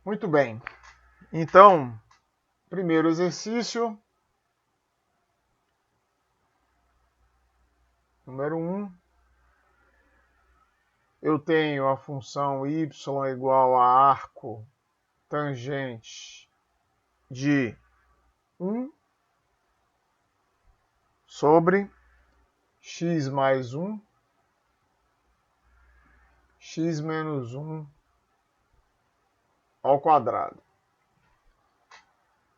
Muito bem. Então, primeiro exercício, número 1. Eu tenho a função y igual a arco tangente de 1 sobre x mais 1, x menos 1 ao quadrado.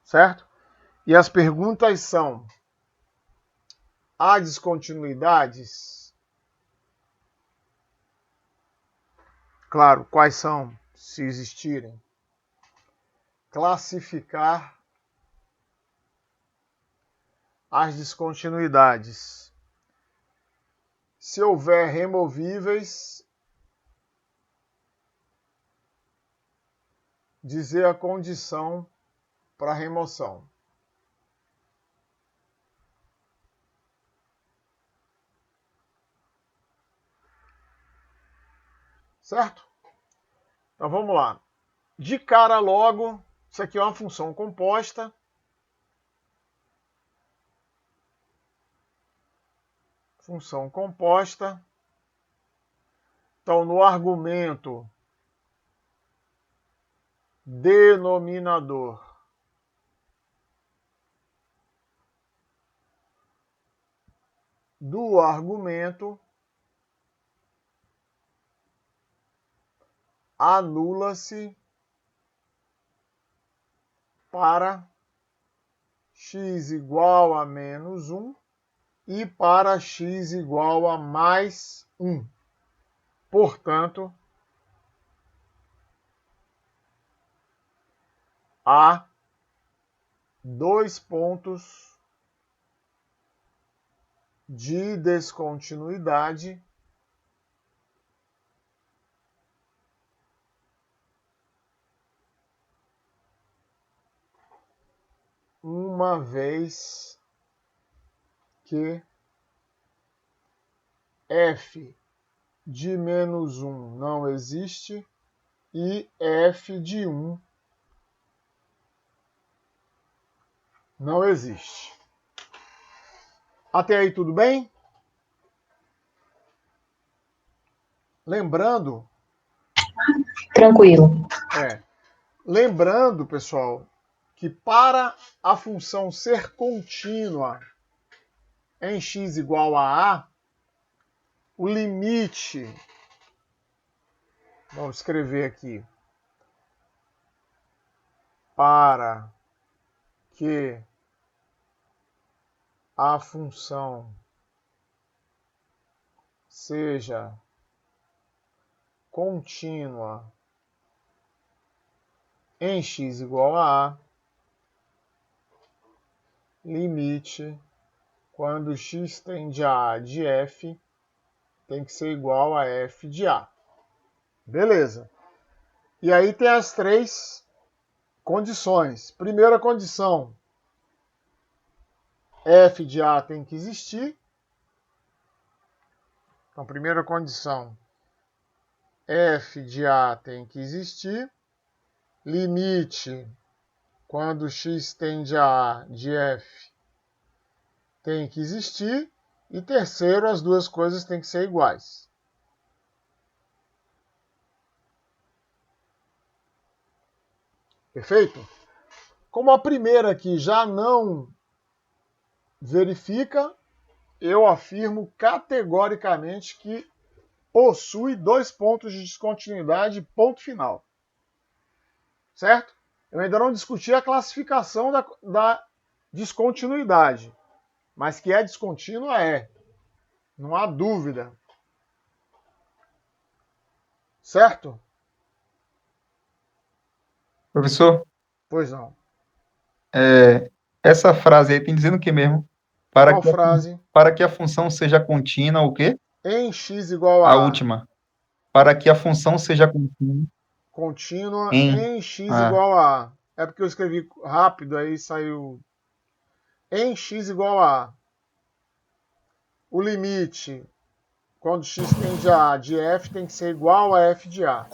Certo? E as perguntas são: há descontinuidades? Claro, quais são, se existirem? Classificar as descontinuidades. Se houver removíveis, dizer a condição para remoção. Certo? Então vamos lá. De cara logo, isso aqui é uma função composta. Função composta. Então, no argumento denominador do argumento, anula-se para x igual a menos 1 e para x igual a mais 1. Portanto, há 2 pontos de descontinuidade uma vez que f de menos 1 não existe e f de 1 não existe. Até aí tudo bem? Lembrando, Tranquilo. Lembrando, pessoal, que para a função ser contínua em x igual a A, o limite, vamos escrever aqui, para que a função seja contínua em x igual a A, limite quando x tende a A de f tem que ser igual a f de A. Beleza. E aí tem as 3 condições. Primeira condição, f de A tem que existir. Então, primeira condição, f de A tem que existir. Limite, quando x tende a A de f, tem que existir. E terceiro, as duas coisas têm que ser iguais. Perfeito? Como a primeira aqui já não verifica, eu afirmo categoricamente que possui 2 pontos de descontinuidade, ponto final. Certo? Eu ainda não discuti a classificação da descontinuidade, mas que é descontínua é. Não há dúvida. Certo? Professor, Pois não. essa frase aí tem dizendo o que mesmo? Para Qual que a, frase? para que a função seja contínua, o quê? Em x igual A a A. última. Para que a função seja contínua Contínua em... em x Ah, igual a A. É porque eu escrevi rápido, aí saiu em x igual a A. O limite, quando x tende a A de f, tem que ser igual a f de A.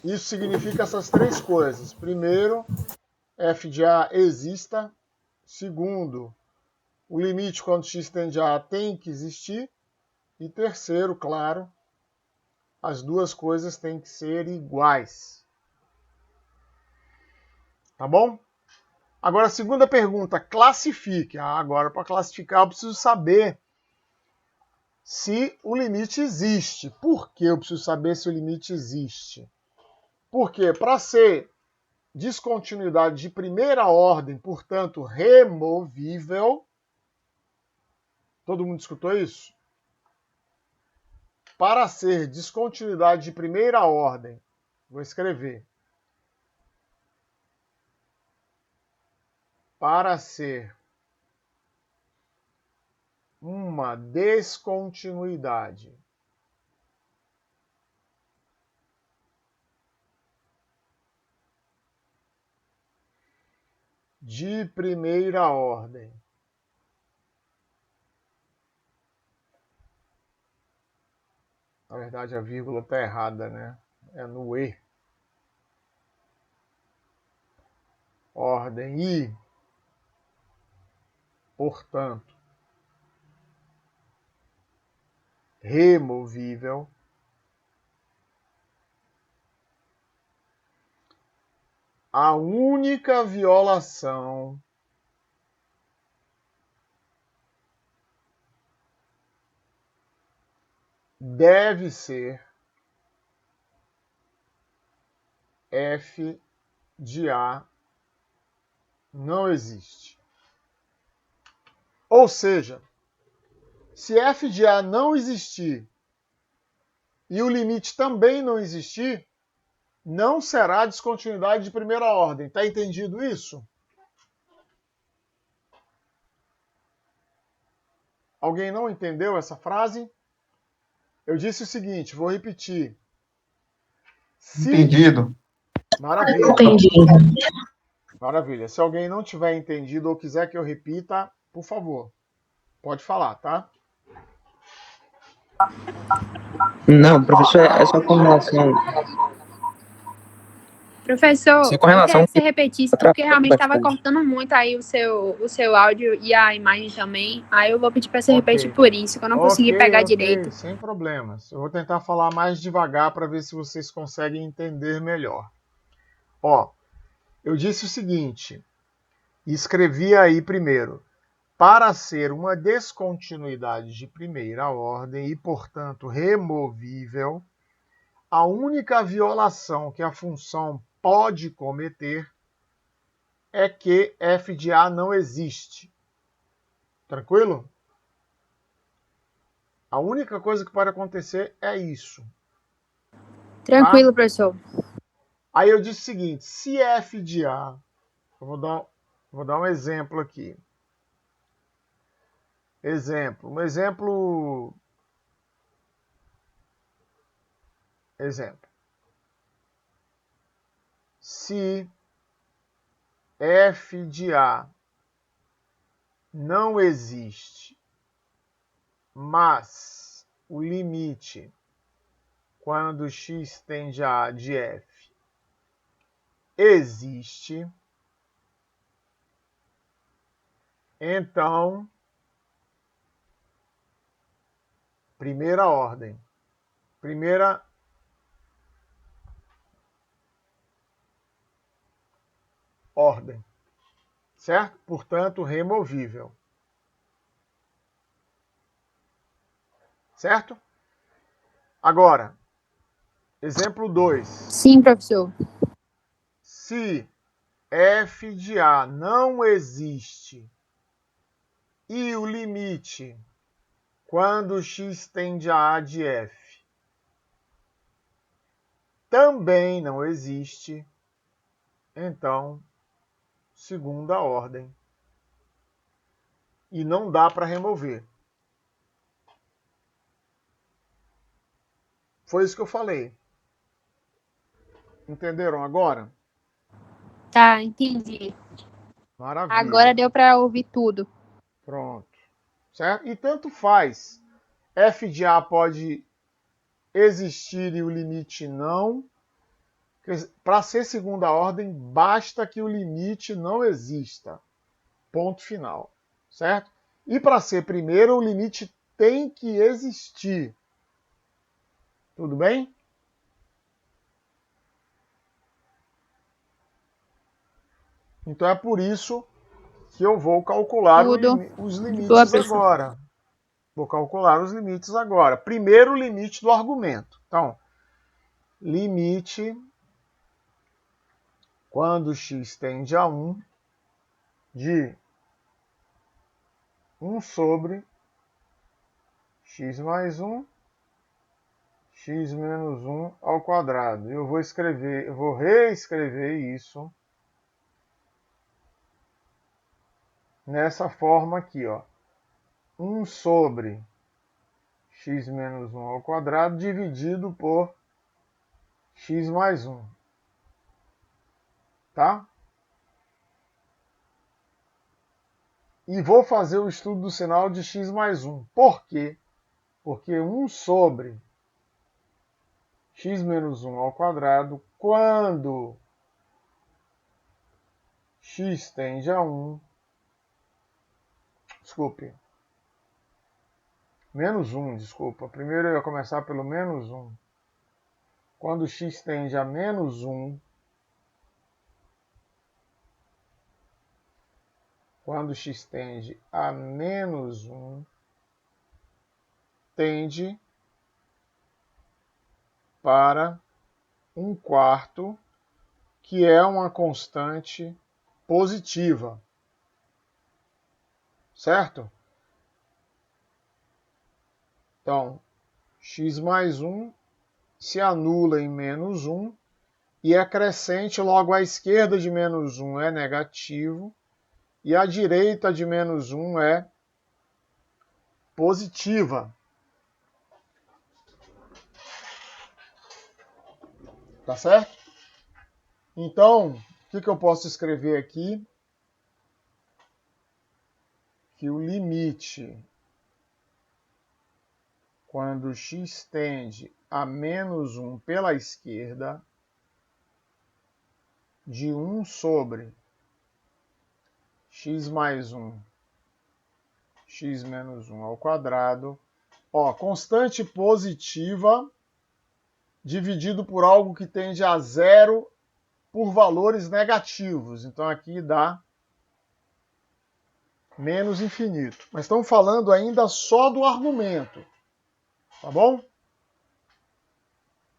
Isso significa essas três coisas. Primeiro, f de A exista. Segundo, o limite quando x tende a A tem que existir. E terceiro, claro, as duas coisas têm que ser iguais. Tá bom? Agora, a segunda pergunta, classifique. Agora, para classificar, eu preciso saber se o limite existe. Por que eu preciso saber se o limite existe? Porque para ser descontinuidade de primeira ordem, portanto, removível, todo mundo escutou isso? Para ser descontinuidade de primeira ordem, vou escrever. Para ser uma descontinuidade de primeira ordem, na verdade a vírgula está errada, né? É no E. Ordem e, portanto, removível, a única violação deve ser f de A não existe. Ou seja, se f de A não existir e o limite também não existir, não será descontinuidade de primeira ordem. Está entendido isso? Alguém não entendeu essa frase? Eu disse o seguinte, vou repetir. Entendido. Maravilha. Entendido. Maravilha. Se alguém não tiver entendido ou quiser que eu repita, por favor, pode falar, tá? Não, professor, é só com relação. Professor, Sim, com eu relação queria que você repetisse, outra porque realmente estava parte. cortando muito aí o seu áudio e a imagem também. Aí eu vou pedir para você Ok. repetir por isso, que eu não consegui pegar direito. Sem problemas. Eu vou tentar falar mais devagar para ver se vocês conseguem entender melhor. Ó, eu disse o seguinte, escrevi aí primeiro. Para ser uma descontinuidade de primeira ordem e, portanto, removível, a única violação que a função pode cometer é que f de A não existe. Tranquilo? A única coisa que pode acontecer é isso. Tranquilo, Tá? professor. Aí eu disse o seguinte, se f de A, eu vou dar um exemplo aqui. Exemplo. Se f de A não existe, mas o limite quando x tende a A de f existe, então, primeira ordem. Primeira ordem. Certo? Portanto, removível. Certo? Agora, exemplo 2. Sim, professor. Se f de A não existe e o limite quando x tende a A de f também não existe, então, segunda ordem. E não dá para remover. Foi isso que eu falei. Entenderam agora? Tá, entendi. Maravilha. Agora deu para ouvir tudo. Pronto. Certo? E tanto faz. F de A pode existir e o limite não. Para ser segunda ordem, basta que o limite não exista. Ponto final. Certo? E para ser primeira, o limite tem que existir. Tudo bem? Então é por isso que eu vou calcular Tudo. os Boa, limites professor. agora. Vou calcular os limites agora. Primeiro, o limite do argumento. Então, limite quando x tende a 1 de 1 sobre x mais 1, x menos 1 ao quadrado. Eu vou reescrever isso nessa forma aqui, ó. 1 sobre x menos 1 ao quadrado dividido por x mais 1. Tá? E vou fazer o estudo do sinal de x mais 1. Por quê? Porque 1 sobre x menos 1 ao quadrado, quando x tende a 1, desculpe, menos 1, desculpa. Primeiro eu ia começar pelo menos 1. Quando x tende a menos 1, quando x tende a menos 1, tende para 1/4, que é uma constante positiva. Certo? Então, x mais 1 se anula em menos 1 e é crescente, logo à esquerda de menos 1 é negativo e à direita de menos 1 é positiva. Tá certo? Então, o que eu posso escrever aqui? Que o limite, quando x tende a menos 1 pela esquerda, de 1 sobre x mais 1, x menos 1 ao quadrado, ó, constante positiva dividido por algo que tende a zero por valores negativos. Então aqui dá menos infinito. Mas estamos falando ainda só do argumento. Tá bom?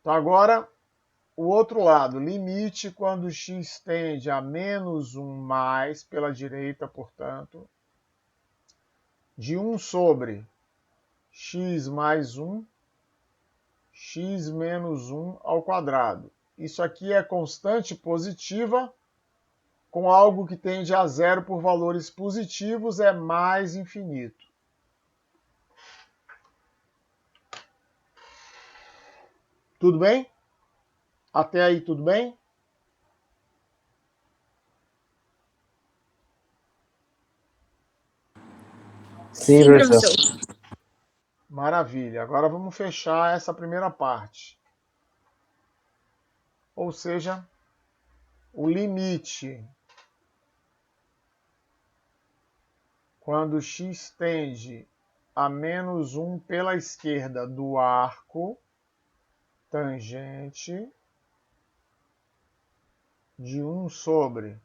Então agora o outro lado. Limite quando x tende a menos 1 mais pela direita, portanto, de 1 sobre x mais 1, x menos 1 ao quadrado. Isso aqui é constante positiva com algo que tende a zero por valores positivos, é mais infinito. Tudo bem? Até aí tudo bem? Sim, Sim, professor. professor. Maravilha. Agora vamos fechar essa primeira parte. Ou seja, o limite quando x tende a menos 1 pela esquerda do arco tangente de 1 sobre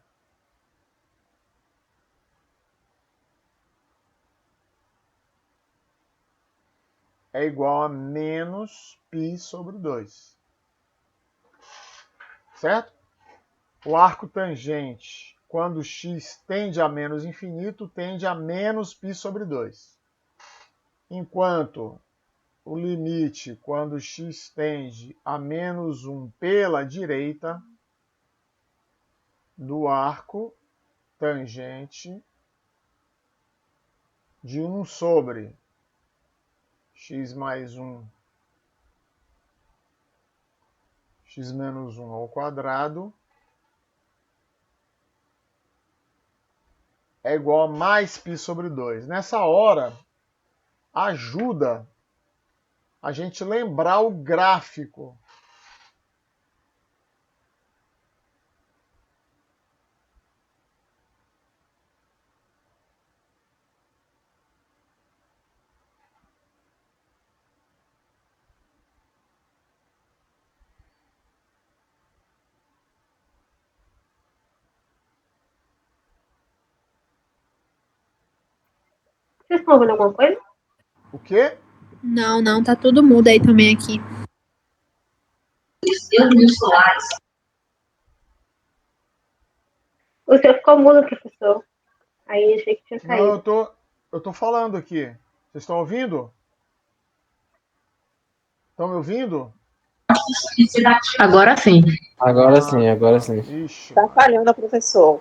é igual a menos π sobre 2. Certo? O arco tangente, quando x tende a menos infinito, tende a menos π sobre 2. Enquanto o limite, quando x tende a menos 1 pela direita do arco tangente de 1 sobre x mais 1, x menos 1 ao quadrado, é igual a mais π sobre 2. Nessa hora, ajuda a gente lembrar o gráfico. Vocês estão ouvindo alguma coisa? O quê? Não, tá tudo mudo aí também aqui. O seu ficou mudo, professor. Aí achei que tinha Não, caído. eu tô falando aqui. Vocês estão ouvindo? Estão me ouvindo? Agora sim. Agora sim, agora sim. Ixi, Tá falhando, professor.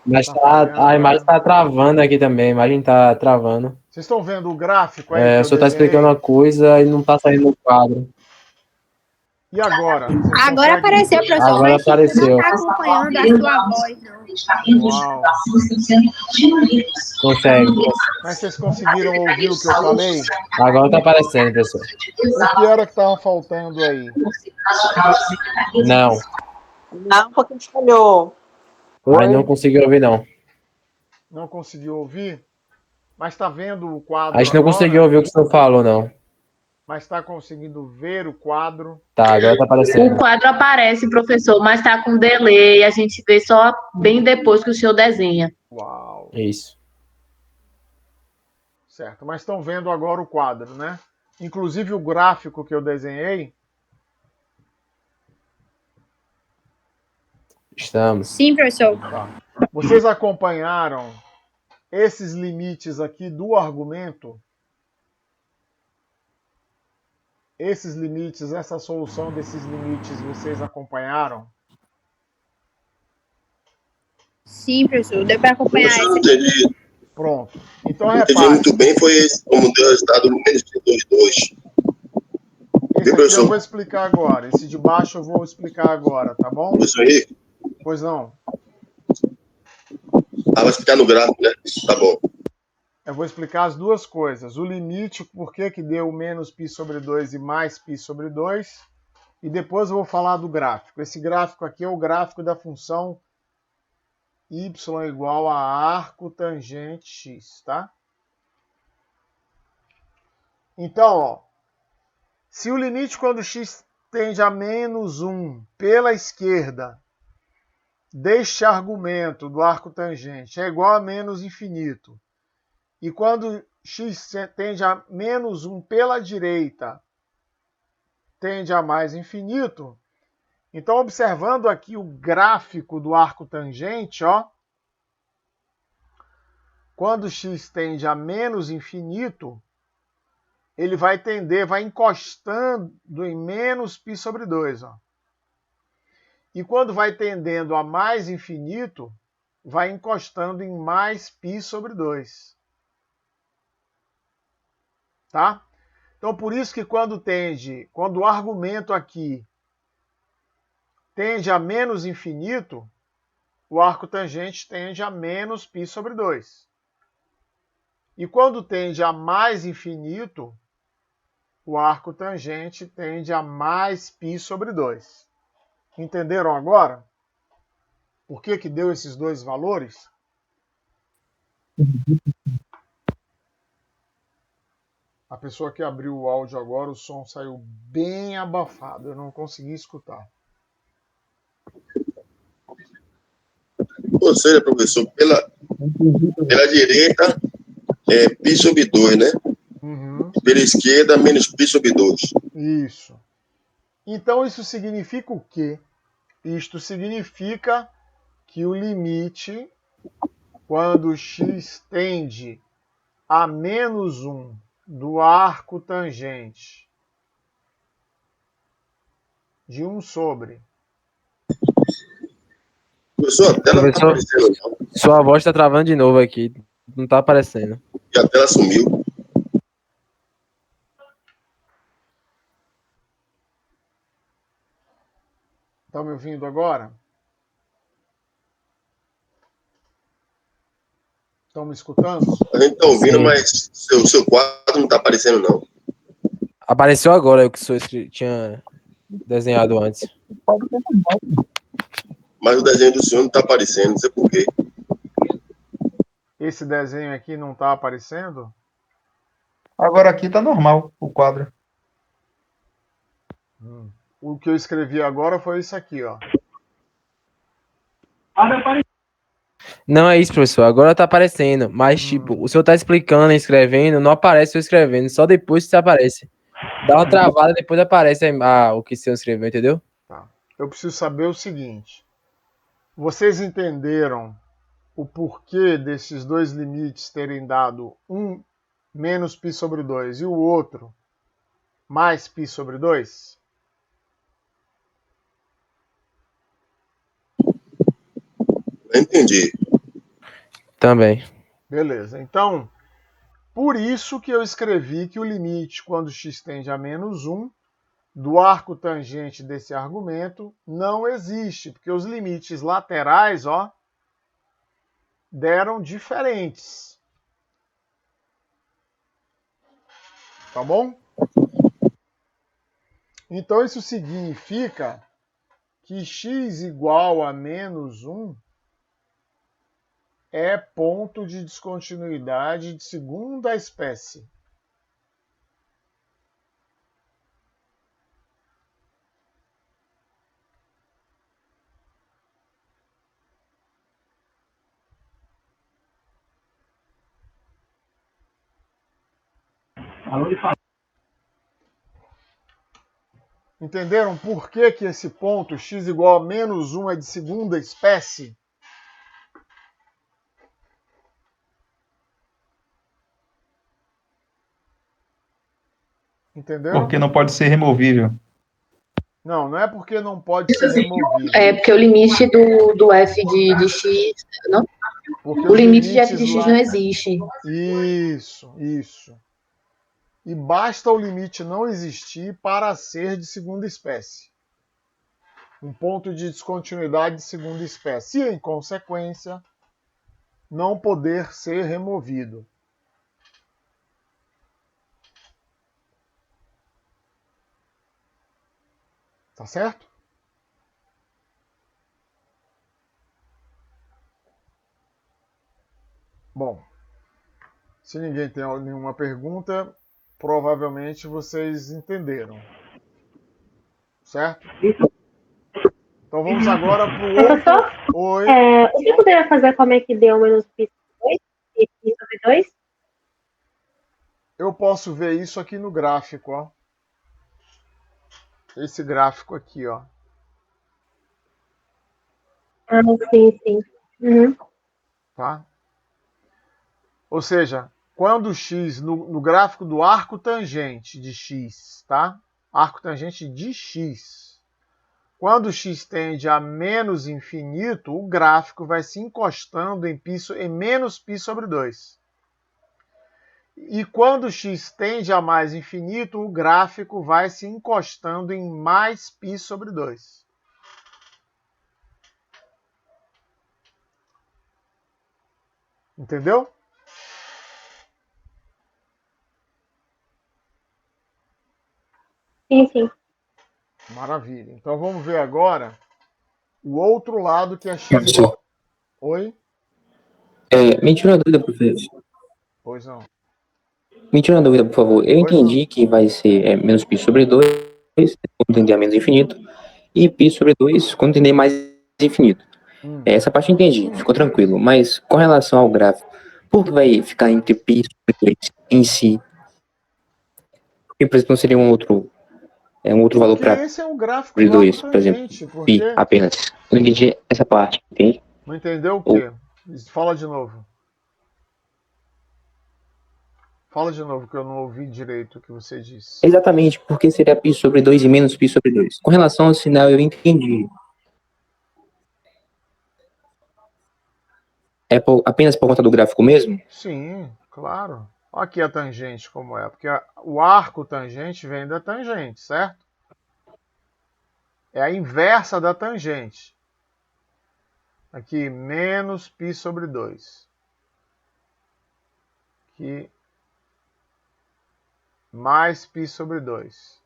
Mas Tá falhando, a imagem né? tá travando aqui também, a imagem tá travando. Vocês estão vendo o gráfico aí que O eu senhor tá explicando desenhei? uma coisa e não tá saindo no quadro. E agora? Vocês Agora conseguem? apareceu, professor, Agora mas tipo, apareceu. não tá acompanhando a sua voz, não. Uau. Consegue. Mas vocês conseguiram ouvir o que eu falei? Agora tá aparecendo, pessoal. O que era que estava faltando aí? Não. Não, porque falhou. Aí não conseguiu ouvir, não. Não conseguiu ouvir? Mas está vendo o A quadro gente não agora? conseguiu ouvir o que o senhor falou, não. Mas está conseguindo ver o quadro? Tá, agora tá O aparecendo. quadro aparece, professor, mas tá com delay. A gente vê só bem depois que o senhor desenha. Uau. Isso. Certo, mas estão vendo agora o quadro, né? Inclusive o gráfico que eu desenhei. Estamos. Sim, professor. Tá. Vocês acompanharam esses limites aqui do argumento? Esses limites, essa solução desses limites, vocês acompanharam? Sim, professor. Deu pra acompanhar Eu não essa. entendi. Pronto. Então Entendi repare, muito bem, foi esse, como deu o resultado do menos 2,2. esse Viu, aqui eu professor? vou explicar agora. Esse de baixo eu vou explicar agora, tá bom? Professor Henrique? Pois não. Vai explicar no gráfico, né? Tá bom. Eu vou explicar as duas coisas. O limite, por que deu menos π sobre 2 e mais π sobre 2. E depois eu vou falar do gráfico. Esse gráfico aqui é o gráfico da função y igual a arco tangente x, tá? Então, ó, se o limite quando x tende a menos 1 pela esquerda deste argumento do arco tangente é igual a menos infinito, e quando x tende a menos 1 pela direita tende a mais infinito, então observando aqui o gráfico do arco tangente, ó, quando x tende a menos infinito, ele vai tender, vai encostando em menos π sobre 2. Ó. E quando vai tendendo a mais infinito, vai encostando em mais π sobre 2. Tá? Então, por isso que quando o argumento aqui tende a menos infinito, o arco tangente tende a menos π sobre 2. E quando tende a mais infinito, o arco tangente tende a mais π sobre 2. Entenderam agora? Por que deu esses dois valores? A pessoa que abriu o áudio agora, o som saiu bem abafado. Eu não consegui escutar. Ou seja, professor, pela direita é π sobre 2, né? Uhum. Pela esquerda, menos π sobre 2. Isso. Então, isso significa o quê? Isto significa que o limite, quando x tende a menos 1 do arco tangente de 1 sobre. Professor, a tela não tá Professor? aparecendo, não. Sua voz tá travando de novo aqui. Não tá aparecendo. E a tela sumiu. Estão me ouvindo agora? Estão me escutando? A gente tá ouvindo, Sim. mas seu quadro não tá aparecendo, não. Apareceu agora o que o senhor tinha desenhado antes. Mas o desenho do senhor não tá aparecendo, não sei por quê. Esse desenho aqui não está aparecendo? Agora aqui tá normal o quadro. O que eu escrevi agora foi isso aqui, ó. Não é isso, professor. Agora tá aparecendo. Mas, tipo, o senhor tá explicando e escrevendo, não aparece eu escrevendo. Só depois que aparece. Dá uma travada, depois aparece o que o senhor escreveu, entendeu? Tá. Eu preciso saber o seguinte. Vocês entenderam o porquê desses dois limites terem dado um menos π sobre 2 e o outro mais π sobre 2? Eu entendi. Também. Beleza. Então, por isso que eu escrevi que o limite, quando x tende a menos 1, do arco tangente desse argumento não existe, porque os limites laterais, ó, deram diferentes. Tá bom? Então isso significa que x igual a menos 1 é ponto de descontinuidade de segunda espécie. Entenderam por que esse ponto x igual a menos 1 é de segunda espécie? Entenderam? Porque não pode ser removível. Não, não é porque não pode ser removido. É porque o limite do f de x. Não, Porque o os limite de f de limites x não existe. Isso. E basta o limite não existir para ser de segunda espécie. Um ponto de descontinuidade de segunda espécie. E, em consequência, não poder ser removido. Tá certo? Bom, se ninguém tem nenhuma pergunta, provavelmente vocês entenderam. Certo? Então vamos agora para o outro. Professor, Oi. você poderia fazer como é que deu menos π sobre 2 e π sobre 2? Eu posso ver isso aqui no gráfico, ó. Esse gráfico aqui, ó. Ah, sim. Uhum. Tá? Ou seja, quando x, no gráfico do arco tangente de x, tá? Arco tangente de x. Quando x tende a menos infinito, o gráfico vai se encostando em menos π sobre 2. E quando x tende a mais infinito, o gráfico vai se encostando em mais π sobre 2. Entendeu? Sim. Maravilha. Então vamos ver agora o outro lado que é x Professor, igual... Oi? me tira uma dúvida, professor. Pois não. Me tira uma dúvida, por favor. Eu Pois não. entendi que vai ser menos π sobre 2, quando tender a menos infinito, e π sobre 2, quando tender mais infinito. Essa parte eu entendi, ficou tranquilo. Mas com relação ao gráfico, por que vai ficar entre π sobre 2 em si? Porque, por exemplo, não seria um outro valor Porque para esse é o gráfico sobre do arco 2, por exemplo, tangente. π Porque... apenas. Eu não entendi essa parte, entende? Não entendeu o quê? Fala de novo. Fala de novo, que eu não ouvi direito o que você disse. Exatamente, porque seria π sobre 2 e menos π sobre 2. Com relação ao sinal, eu entendi. É apenas por conta do gráfico mesmo? Sim, claro. Olha aqui a tangente como é. Porque o arco tangente vem da tangente, certo? É a inversa da tangente. Aqui, menos π sobre 2. Aqui, mais π sobre 2.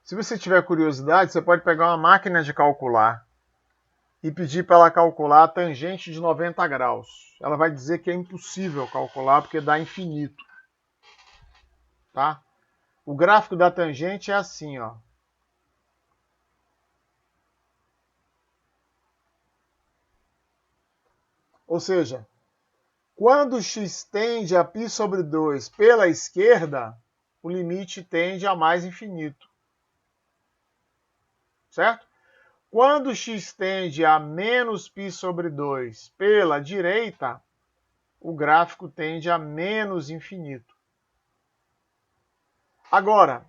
Se você tiver curiosidade, você pode pegar uma máquina de calcular e pedir para ela calcular a tangente de 90 graus. Ela vai dizer que é impossível calcular porque dá infinito. Tá? O gráfico da tangente é assim, ó. Ou seja, quando x tende a π sobre 2 pela esquerda, o limite tende a mais infinito. Certo? Quando x tende a menos π sobre 2 pela direita, o gráfico tende a menos infinito. Agora,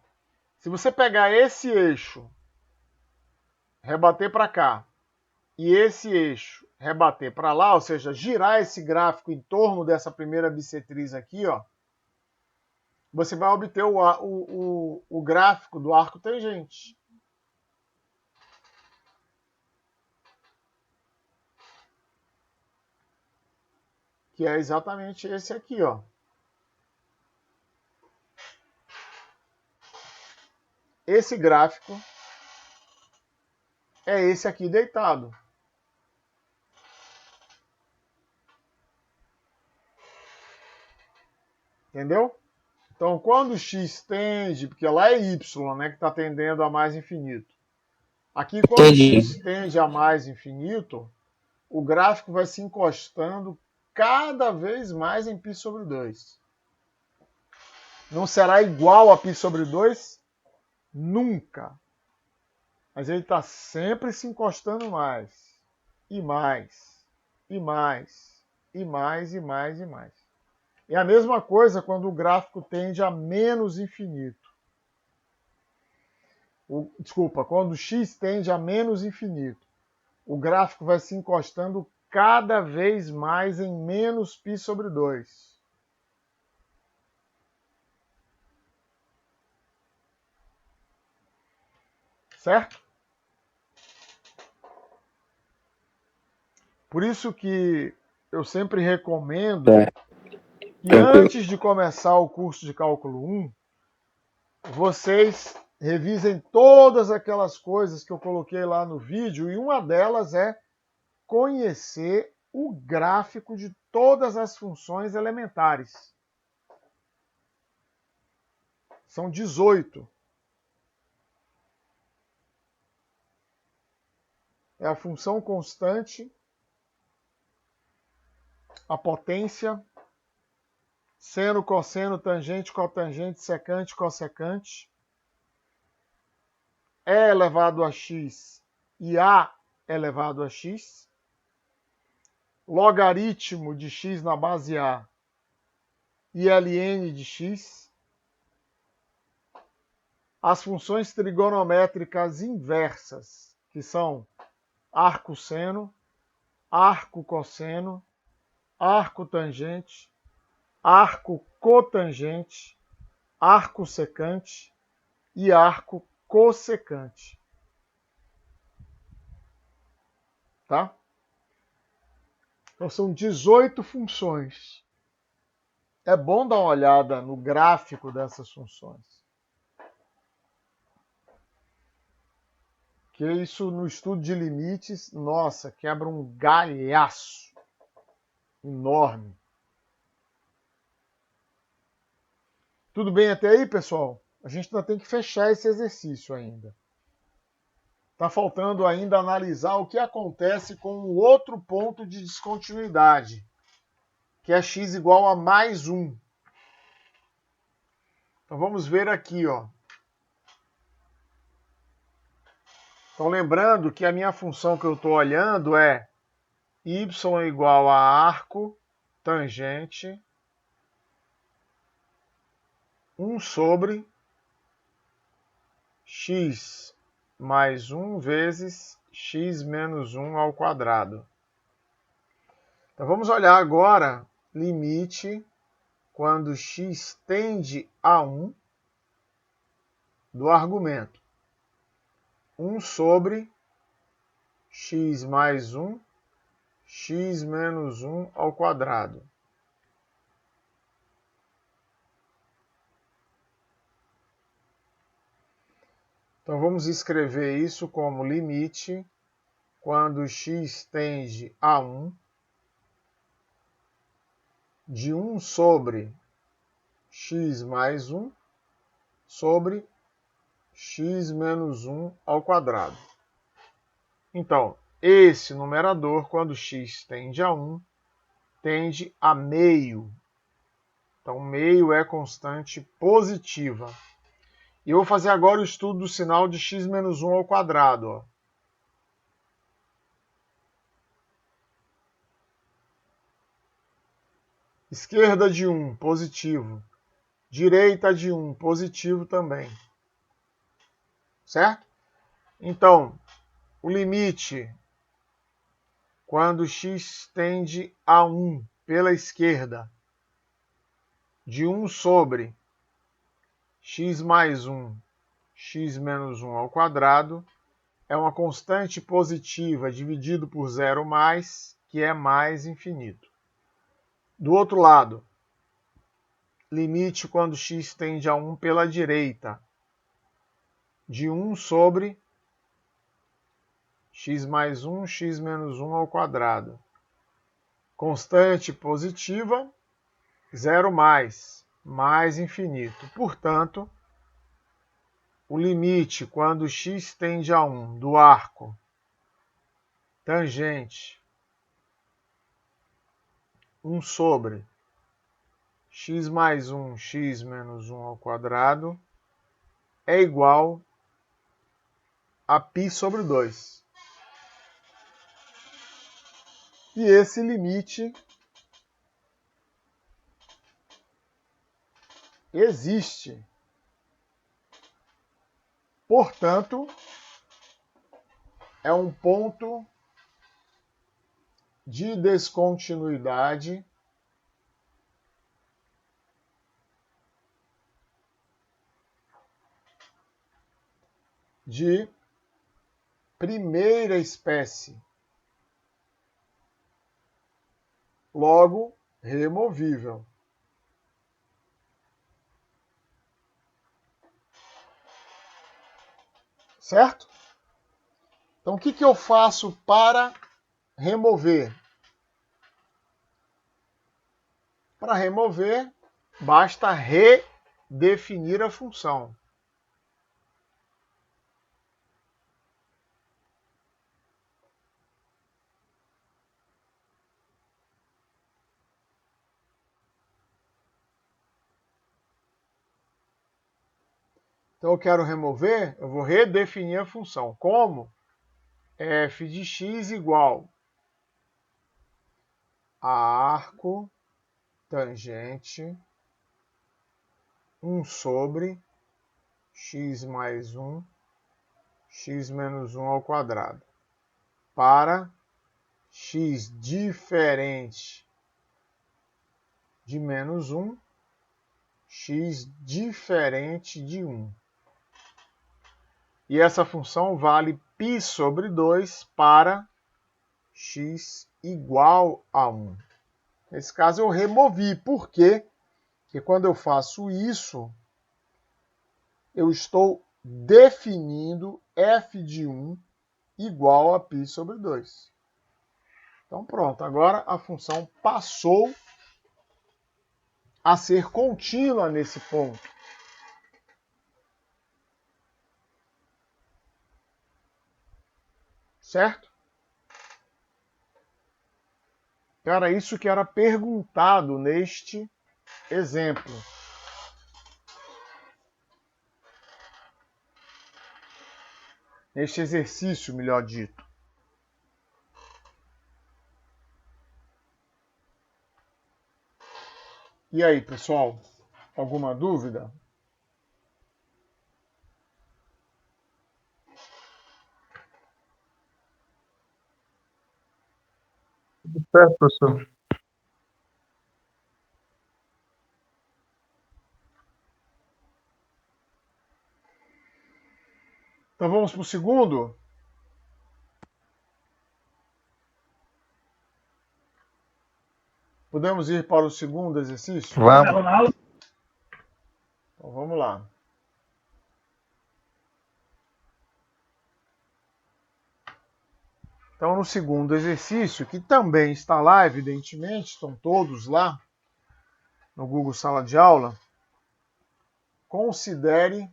se você pegar esse eixo, rebater para cá, e esse eixo rebater para lá, ou seja, girar esse gráfico em torno dessa primeira bissetriz aqui, ó, você vai obter o gráfico do arco tangente. Que é exatamente esse aqui, ó. Esse gráfico é esse aqui deitado. Entendeu? Então, quando x tende, porque lá é y, né, que está tendendo a mais infinito. Aqui, quando Entendi. x tende a mais infinito, o gráfico vai se encostando cada vez mais em π sobre 2. Não será igual a π sobre 2? Nunca. Mas ele está sempre se encostando mais. E mais. E mais. E mais, e mais, e mais. É a mesma coisa quando o gráfico tende a menos infinito. Desculpa, quando x tende a menos infinito. O gráfico vai se encostando cada vez mais em menos π sobre 2. Certo? Por isso que eu sempre recomendo que Tranquilo. antes de começar o curso de cálculo 1, vocês revisem todas aquelas coisas que eu coloquei lá no vídeo, e uma delas é conhecer o gráfico de todas as funções elementares. São 18. É a função constante, a potência, seno, cosseno, tangente, cotangente, secante, cossecante, E elevado a x e A elevado a x, logaritmo de x na base A e ln de x, as funções trigonométricas inversas, que são arco-seno, arco-cosseno, arco-tangente, arco-cotangente, arco-secante e arco-cossecante. Tá? Então são 18 funções. É bom dar uma olhada no gráfico dessas funções. Que isso no estudo de limites, nossa, quebra um galhaço enorme. Tudo bem até aí, pessoal? A gente ainda tem que fechar esse exercício ainda. Está faltando ainda analisar o que acontece com o outro ponto de descontinuidade, que é x igual a mais 1. Então vamos ver aqui, ó. Então lembrando que a minha função que eu estou olhando é y igual a arco tangente 1 sobre x mais 1 vezes x menos 1 ao quadrado. Então vamos olhar agora limite quando x tende a 1 do argumento 1 sobre x mais 1, x menos 1 ao quadrado. Então vamos escrever isso como limite quando x tende a 1, de 1 sobre x mais 1 sobre x menos 1 ao quadrado. Então, esse numerador, quando x tende a 1, tende a meio. Então, meio é constante positiva. E eu vou fazer agora o estudo do sinal de x menos 1 ao quadrado. Ó. Esquerda de 1, positivo. Direita de 1, positivo também. Certo? Então, o limite, quando x tende a 1 pela esquerda, de 1 sobre x mais 1, x menos 1 ao quadrado, é uma constante positiva dividido por 0 mais, que é mais infinito. Do outro lado, limite quando x tende a 1 pela direita, de 1 sobre x mais 1, x menos 1 ao quadrado. Constante positiva, 0 mais, mais infinito. Portanto, o limite quando x tende a 1 do arco tangente 1 sobre x mais 1, x menos 1 ao quadrado é igual a π sobre 2. E esse limite existe. Portanto, é um ponto de descontinuidade de primeira espécie. Logo, removível. Certo? Então, o que eu faço para remover? Para remover, basta redefinir a função. Então, eu quero remover, eu vou redefinir a função. Como? F de x igual a arco tangente 1 sobre x mais 1, x menos 1 ao quadrado. Para x diferente de menos 1, x diferente de 1. E essa função vale π sobre 2 para x igual a 1. Nesse caso eu removi. Por quê? Porque quando eu faço isso, eu estou definindo f de 1 igual a π sobre 2. Então pronto, agora a função passou a ser contínua nesse ponto. Certo? Era isso que era perguntado neste exemplo. Neste exercício, melhor dito. E aí, pessoal? Alguma dúvida? Tudo certo, professor. Então vamos para o segundo? Podemos ir para o segundo exercício? Vamos. Então vamos lá. Então, no segundo exercício, que também está lá, evidentemente, estão todos lá no Google Sala de Aula, considere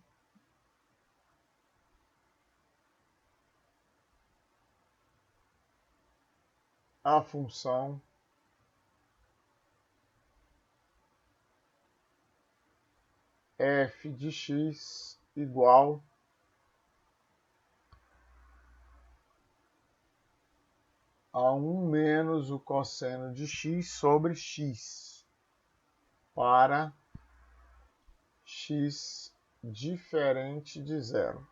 a função f de x igual a 1 menos o cosseno de x sobre x para x diferente de zero.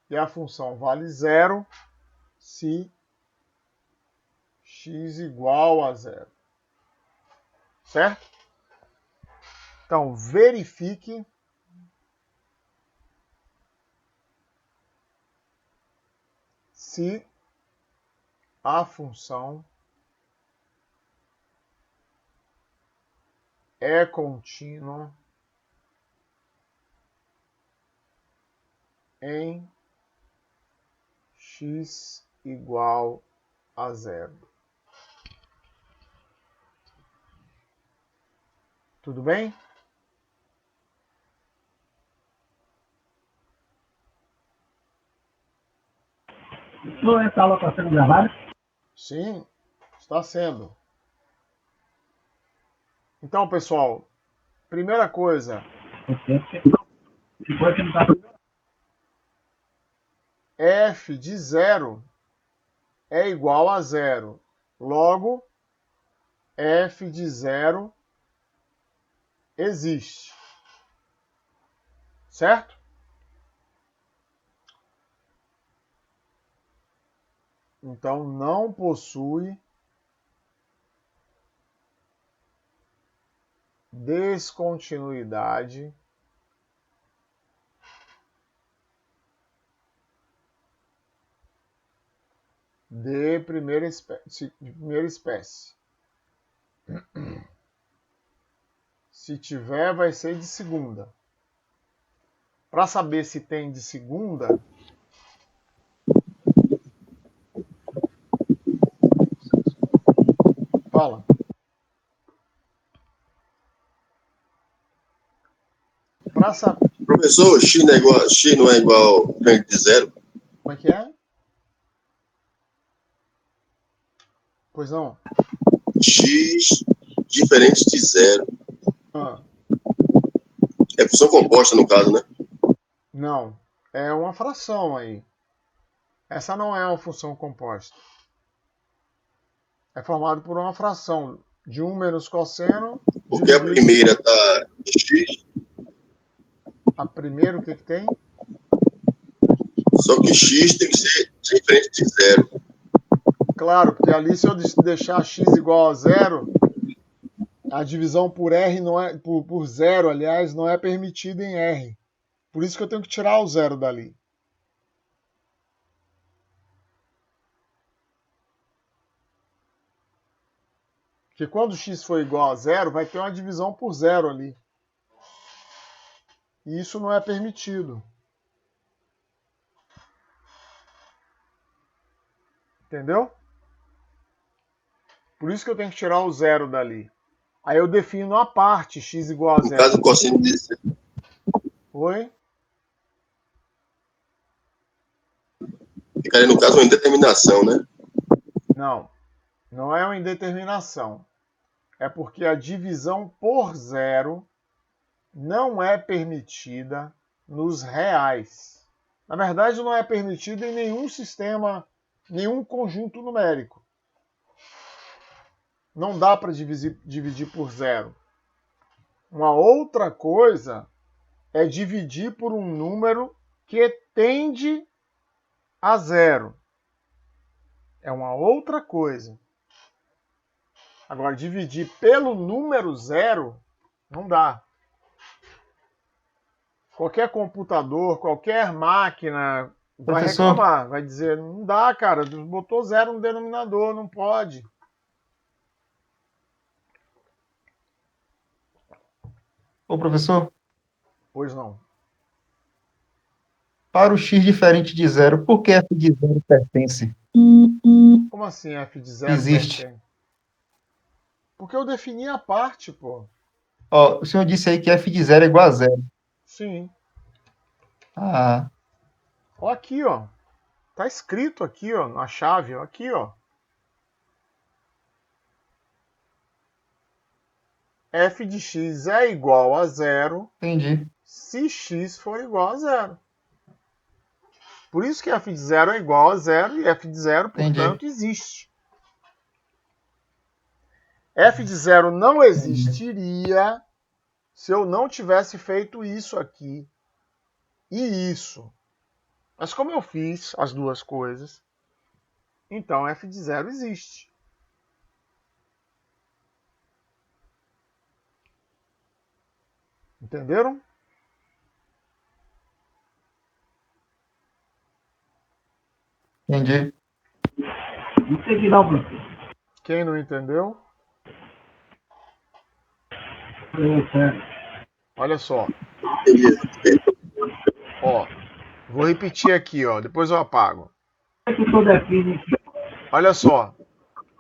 E a função vale zero se x igual a zero. Certo? Então, verifique se a função é contínua em x igual a zero. Tudo bem? Essa aula está sendo gravada? Sim, está sendo. Então, pessoal, primeira coisa, f de zero é igual a zero. Logo, f de zero existe. Certo? Então, não possui descontinuidade de primeira espécie. Se tiver, vai ser de segunda. Para saber se tem de segunda, fala. Para saber. Professor, x não é igual diferente de zero? Como é que é? Pois não. X diferente de zero. Ah, É função composta, no caso, né? não. É uma fração aí. Essa não é uma função composta. É formado por uma fração de 1 menos cosseno. Porque a dividido- primeira está x, A primeira, o que que tem? só que x tem que ser diferente de zero. Claro, porque ali se eu deixar x igual a zero, a divisão por R não é por zero, aliás, não é permitida em R. Por isso que eu tenho que tirar o zero dali. Porque quando x for igual a zero, vai ter uma divisão por zero ali. E isso não é permitido. Entendeu? Por isso que eu tenho que tirar o zero dali. Aí eu defino a parte x igual a No zero. caso, o cosseno de zero. Oi? Ficaria, no caso, uma indeterminação, né? Não. Não é uma indeterminação. É porque a divisão por zero não é permitida nos reais. Na verdade, não é permitida em nenhum sistema, nenhum conjunto numérico. Não dá para dividir por zero. Uma outra coisa é dividir por um número que tende a zero. É uma outra coisa. Agora, dividir pelo número zero, não dá. Qualquer computador, qualquer máquina vai Professor. reclamar, vai dizer, não dá, cara, botou zero no denominador, não pode. Ô, professor, Pois não. para o x diferente de zero, por que f de zero pertence? Como assim f de 0 Existe. pertence? Porque eu defini a parte, pô. Ó, o senhor disse aí que f de 0 é igual a 0. Sim. Ah, Ó aqui, ó. Tá escrito aqui, ó, na chave, ó, aqui, ó. F de x é igual a 0 entendi. se x for igual a 0. Por isso que f de 0 é igual a 0 e f de 0, Entendi. portanto, existe. F de 0 não existiria se eu não tivesse feito isso aqui e isso. Mas como eu fiz as duas coisas, então f de 0 existe. Entenderam? Entendi. Não entendi não, professor. Quem não entendeu? Olha só. Ó, vou repetir aqui, ó, depois eu apago. Como é que o senhor define que Olha só.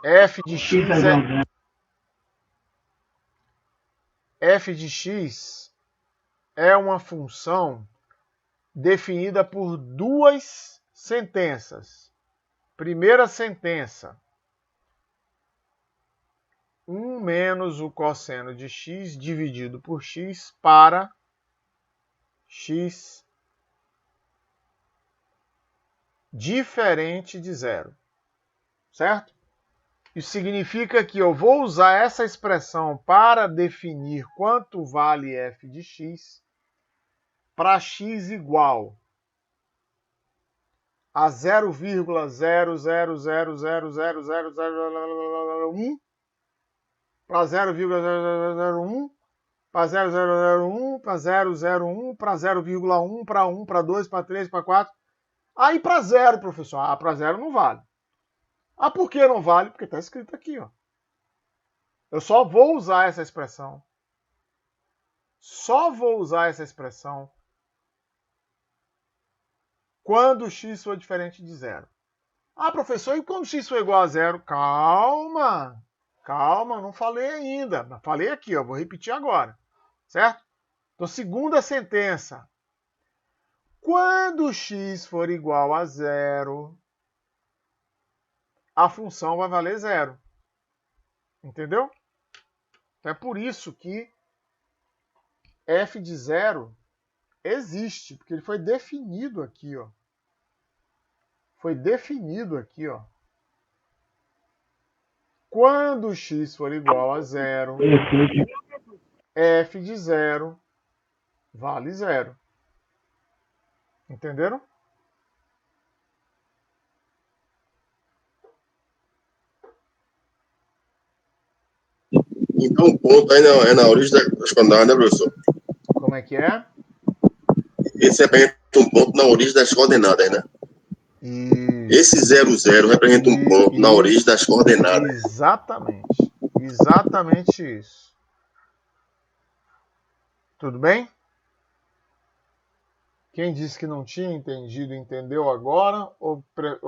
F de x x é igual a é 0? f de x é uma função definida por duas sentenças. Primeira sentença: 1 menos o cosseno de x dividido por x para x diferente de 0. Certo? Isso significa que eu vou usar essa expressão para definir quanto vale f de x para x igual a 0,000000001 para 0,001 para 0,001 para 0,01 para 0,1 para 1 para 2 para 3 para 4. Aí para 0, professor. Ah, para 0 não vale. Ah, por que não vale? Porque está escrito aqui, ó. Eu só vou usar essa expressão. Só vou usar essa expressão quando x for diferente de 0. Ah, professor, e quando x for igual a 0? Calma! Calma, não falei ainda. Falei aqui, ó, vou repetir agora. Certo? Então, segunda sentença. Quando x for igual a 0, a função vai valer 0. Entendeu? Então, é por isso que f de 0 existe, porque ele foi definido aqui, ó. Foi definido aqui, ó. Quando x for igual a 0, f de 0 vale 0. Entenderam? Então o ponto aí é na origem das coordenadas, né, professor? Como é que é? Esse representa um ponto na origem das coordenadas, né? Isso. Esse 00 representa um ponto na origem das coordenadas. Exatamente. Exatamente isso. Tudo bem? Quem disse que não tinha entendido, entendeu agora? Ou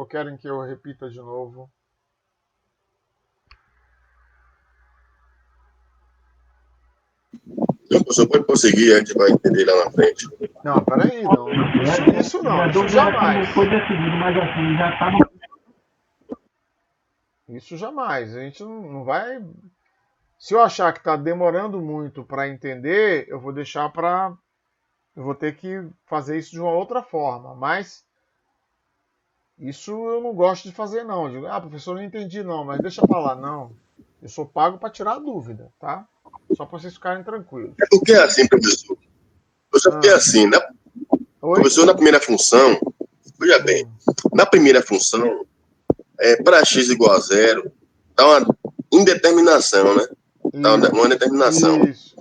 querem que eu repita de novo? Então, professor, pode prosseguir, a gente vai entender lá na frente. Não, peraí, não. Isso não, isso jamais. Foi decidido, mas assim, já estava. Isso jamais. A gente não vai. Se eu achar que está demorando muito para entender, eu vou deixar para. Eu vou ter que fazer isso de uma outra forma. Mas isso eu não gosto de fazer, não. Eu digo, professor, não entendi, não, mas deixa para lá. Não. Eu sou pago para tirar a dúvida, tá? Só para vocês ficarem tranquilos. É porque é assim, professor. Professor, porque é assim, né? Professor, na primeira função, veja bem, na primeira função, para x igual a 0, dá uma indeterminação, né? Dá uma determinação. Isso.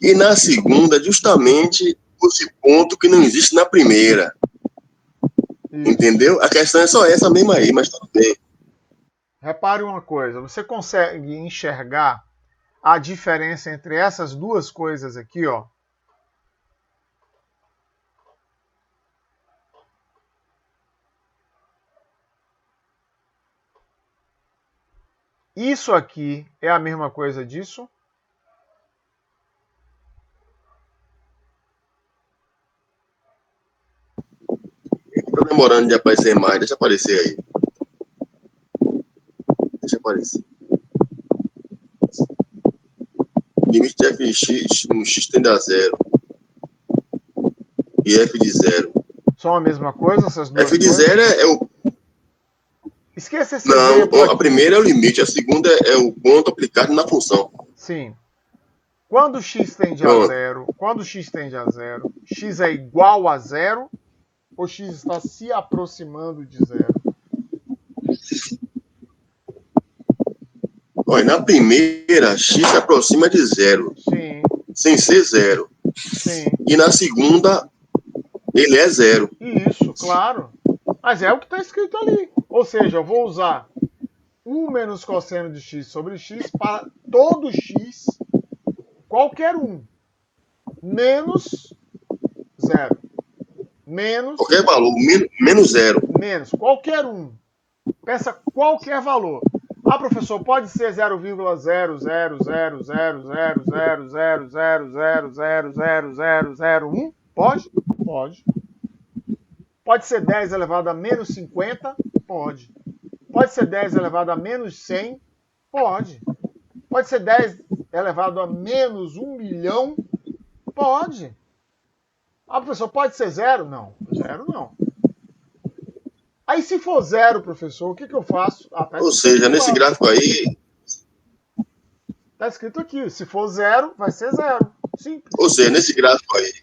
E na segunda, justamente, esse ponto que não existe na primeira. Isso. Entendeu? A questão é só essa mesmo aí, mas tudo bem. Repare uma coisa, você consegue enxergar a diferença entre essas duas coisas aqui, ó? Isso aqui é a mesma coisa disso? Tô demorando de aparecer mais. Deixa aparecer aí. Deixa aparecer. Limite de f de x, no x tende a zero. E f de zero. São a mesma coisa, essas duas F de coisas? zero é o... Esqueça esse Não, exemplo a aqui. primeira é o limite, a segunda é o ponto aplicado na função. Sim. Quando x tende a Pronto. zero, x é igual a zero ou x está se aproximando de zero? Olha, na primeira, x se aproxima de zero, Sim, sem ser zero. sim. E na segunda, ele é zero. Isso, claro. Mas é o que está escrito ali. Ou seja, eu vou usar 1 menos cosseno de x sobre x para todo x, qualquer um, menos zero. Menos, Qualquer valor, menos zero. menos, qualquer um. Peça qualquer valor. Ah, professor, pode ser 0,00000000000000001? Pode? Pode. Pode ser 10 elevado a menos 50? Pode. Pode ser 10 elevado a menos 100? Pode. Pode ser 10 elevado a menos 1 milhão? Pode. Ah, professor, pode ser zero? Não. Zero não. Aí se for zero, professor, o que eu faço? Ah, tá Ou escrito seja, aqui, nesse ó. gráfico aí, Tá escrito aqui. Se for zero, vai ser zero. Simples. ou seja, nesse gráfico aí,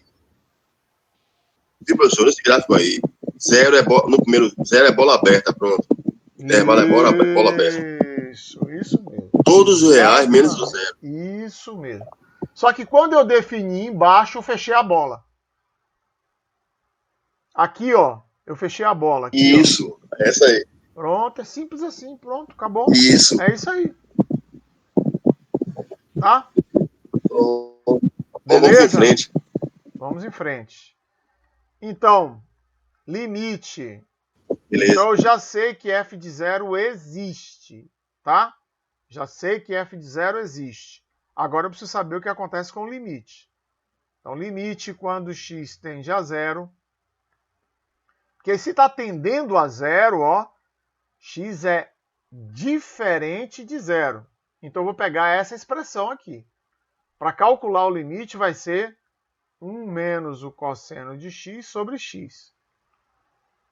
viu, professor? Nesse gráfico aí, zero é no primeiro, zero é bola aberta, pronto. Intervalo é bola aberta. Isso mesmo. Todos os reais menos o zero. Isso mesmo. Só que quando eu defini embaixo, eu fechei a bola. Aqui, ó, eu fechei a bola. Aqui, Isso, ó. essa aí. Pronto, é simples assim, pronto, acabou. Isso. É isso aí. Tá? Vamos em frente. Vamos em frente. Então, limite. Beleza. Então eu já sei que f de zero existe, tá? Já sei que f de zero existe. Agora eu preciso saber o que acontece com o limite. Então, limite quando x tende a zero. Porque se está tendendo a zero, ó, x é diferente de zero. Então eu vou pegar essa expressão aqui. Para calcular o limite vai ser 1 menos o cosseno de x sobre x.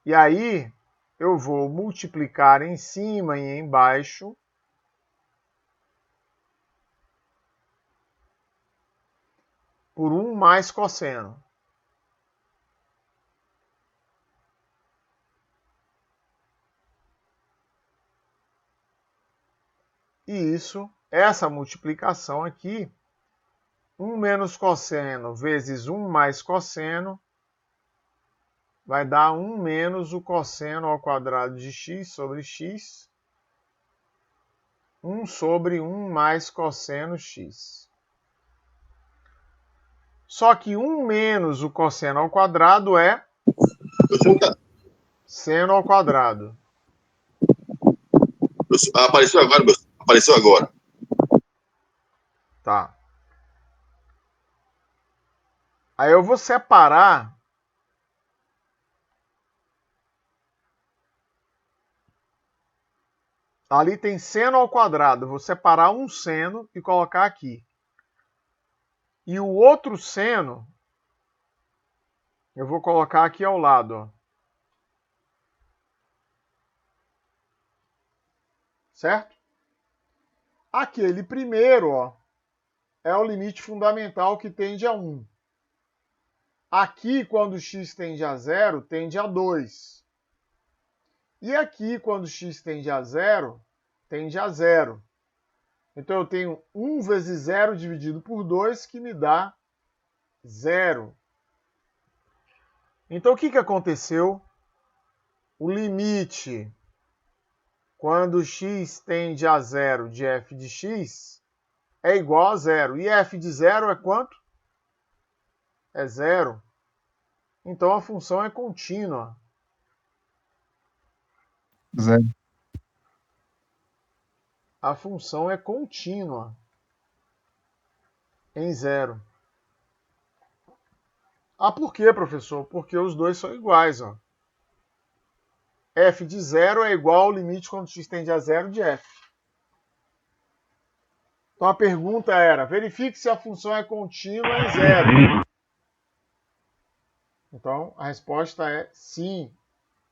E aí eu vou multiplicar em cima e embaixo por 1 mais cosseno. E isso, essa multiplicação aqui, 1 menos cosseno vezes 1 mais cosseno, vai dar 1 menos o cosseno ao quadrado de x sobre x, 1 sobre 1 mais cosseno x. Só que 1 menos o cosseno ao quadrado é seno ao quadrado. Apareceu agora, meu. Apareceu agora. Tá. Aí eu vou separar ali tem seno ao quadrado. Eu vou separar um seno e colocar aqui. E o outro seno eu vou colocar aqui ao lado, ó. Certo? Aquele primeiro, ó, é o limite fundamental que tende a 1. Aqui, quando x tende a 0, tende a 2. E aqui, quando x tende a 0, tende a 0. Então, eu tenho 1 vezes 0 dividido por 2, que me dá 0. Então, o que aconteceu? O limite, quando x tende a 0 de f de x, é igual a 0. E f de 0 é quanto? É 0. Então, a função é contínua. Zero. a função é contínua em zero. Ah, por quê, professor? Porque os dois são iguais. Ó. F de zero é igual ao limite quando x tende a zero de f. Então a pergunta era, verifique se a função é contínua em zero. Então a resposta é sim,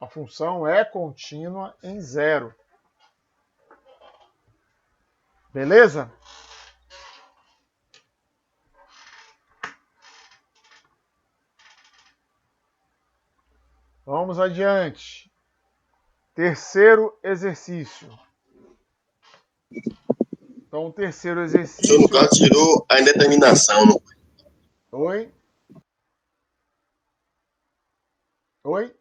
a função é contínua em zero. Beleza? Vamos adiante. Terceiro exercício. Então, o terceiro O senhor, exercício... no caso, tirou a indeterminação. Não? Oi? Oi?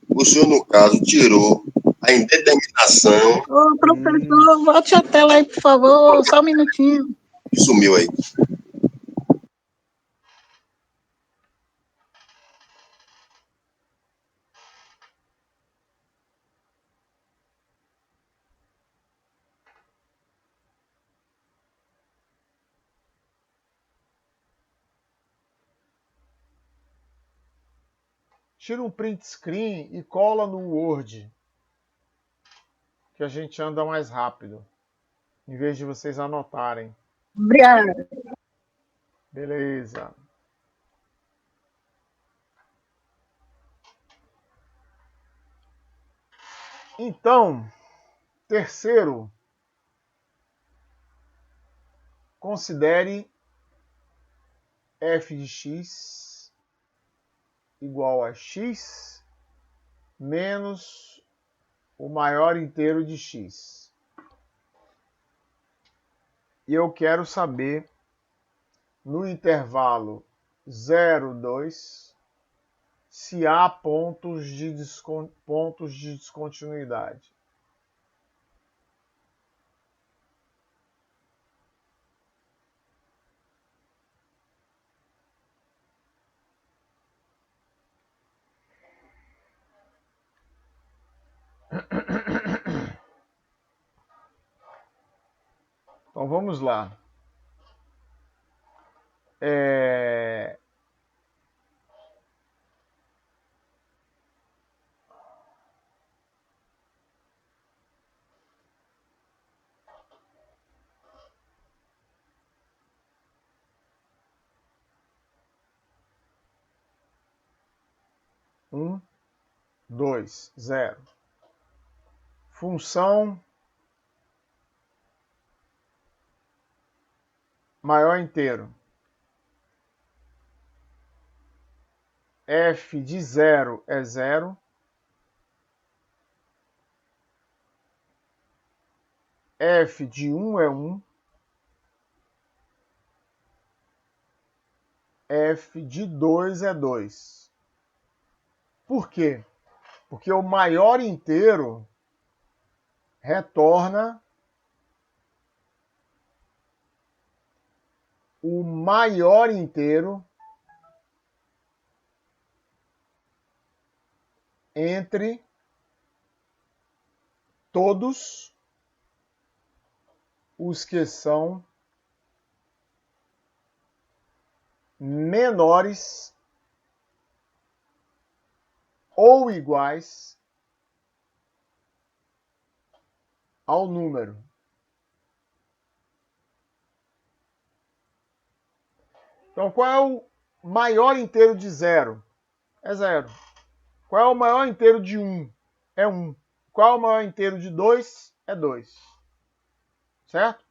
O senhor, no caso, tirou a indeterminação. Ô, professor, volte a tela aí, por favor, só um minutinho. E sumiu aí. Tira um print screen e cola no Word, que a gente anda mais rápido, em vez de vocês anotarem. Obrigada. Beleza. Então, terceiro, considere f de x igual a x menos o maior inteiro de x. E eu quero saber, no intervalo 0, 2, se há pontos de descontinuidade. Então vamos lá. Um, 2, 0. Função maior inteiro. F de 0 é 0. F de 1 é 1. F de 2 é 2. Por quê? Porque o maior inteiro retorna o maior inteiro entre todos os que são menores ou iguais ao número. Então, qual é o maior inteiro de 0? É 0. Qual é o maior inteiro de 1? É 1. Qual é o maior inteiro de 2? É 2. Certo?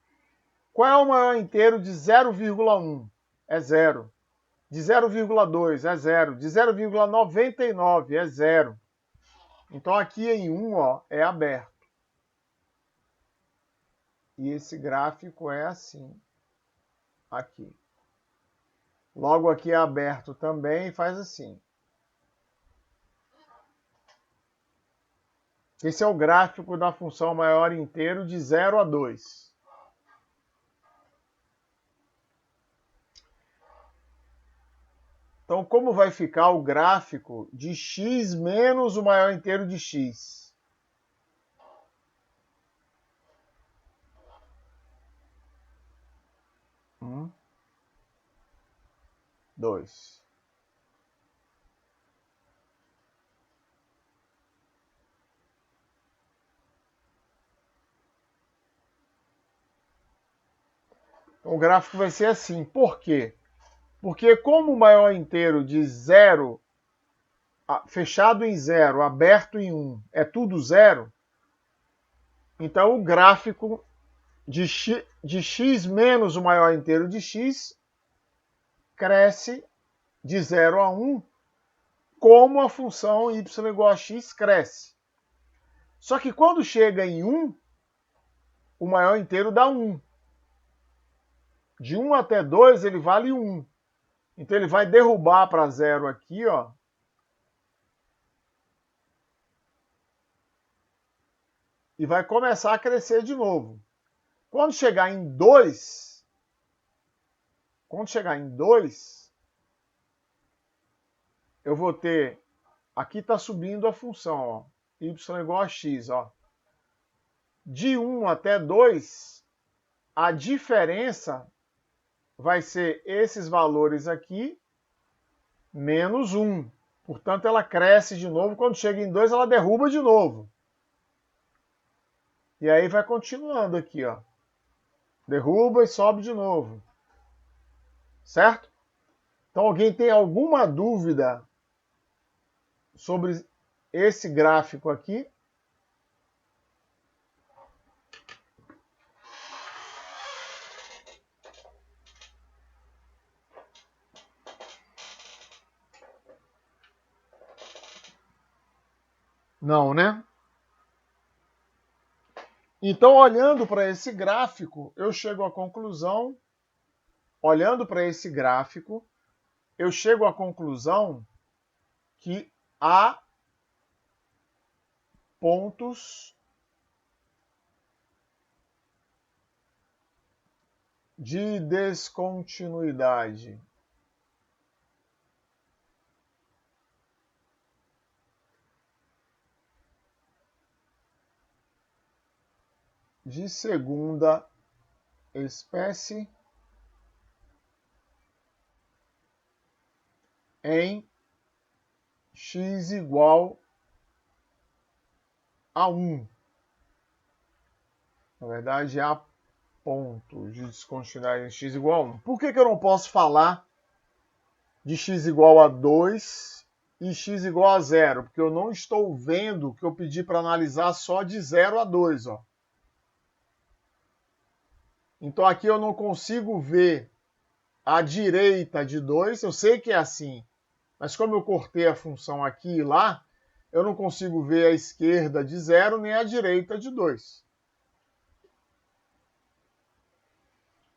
Qual é o maior inteiro de 0,1? É 0. De 0,2 é 0. De 0,99 é 0. Então, aqui em 1, ó, é aberto. E esse gráfico é assim. Aqui. Logo aqui é aberto também e faz assim. Esse é o gráfico da função maior inteiro de 0 a 2. Então, como vai ficar o gráfico de x menos o maior inteiro de x? 2. Então, o gráfico vai ser assim. Por quê? Porque como o maior inteiro de 0, fechado em 0, aberto em 1, é tudo 0, então o gráfico de x menos o maior inteiro de x cresce de 0 a 1, como a função y igual a x cresce. Só que quando chega em 1, o maior inteiro dá 1. De 1 até 2, ele vale 1. Então ele vai derrubar para 0 aqui, ó. E vai começar a crescer de novo. Quando chegar em 2, eu vou ter, aqui está subindo a função, ó, y igual a x, ó. De 1 até 2, a diferença vai ser esses valores aqui menos 1. Portanto, ela cresce de novo. Quando chega em 2, ela derruba de novo. E aí vai continuando aqui, ó. Derruba e sobe de novo. Certo? Então, alguém tem alguma dúvida sobre esse gráfico aqui? Não, né? Então, olhando para esse gráfico, eu chego à conclusão, que há pontos de descontinuidade. De segunda espécie em x igual a 1. Na verdade, há pontos de descontinuidade em x igual a 1. Por que eu não posso falar de x igual a 2 e x igual a 0? Porque eu não estou vendo o que eu pedi para analisar só de 0 a 2. Ó. Então aqui eu não consigo ver a direita de 2. Eu sei que é assim, mas como eu cortei a função aqui e lá, eu não consigo ver a esquerda de 0 nem a direita de 2.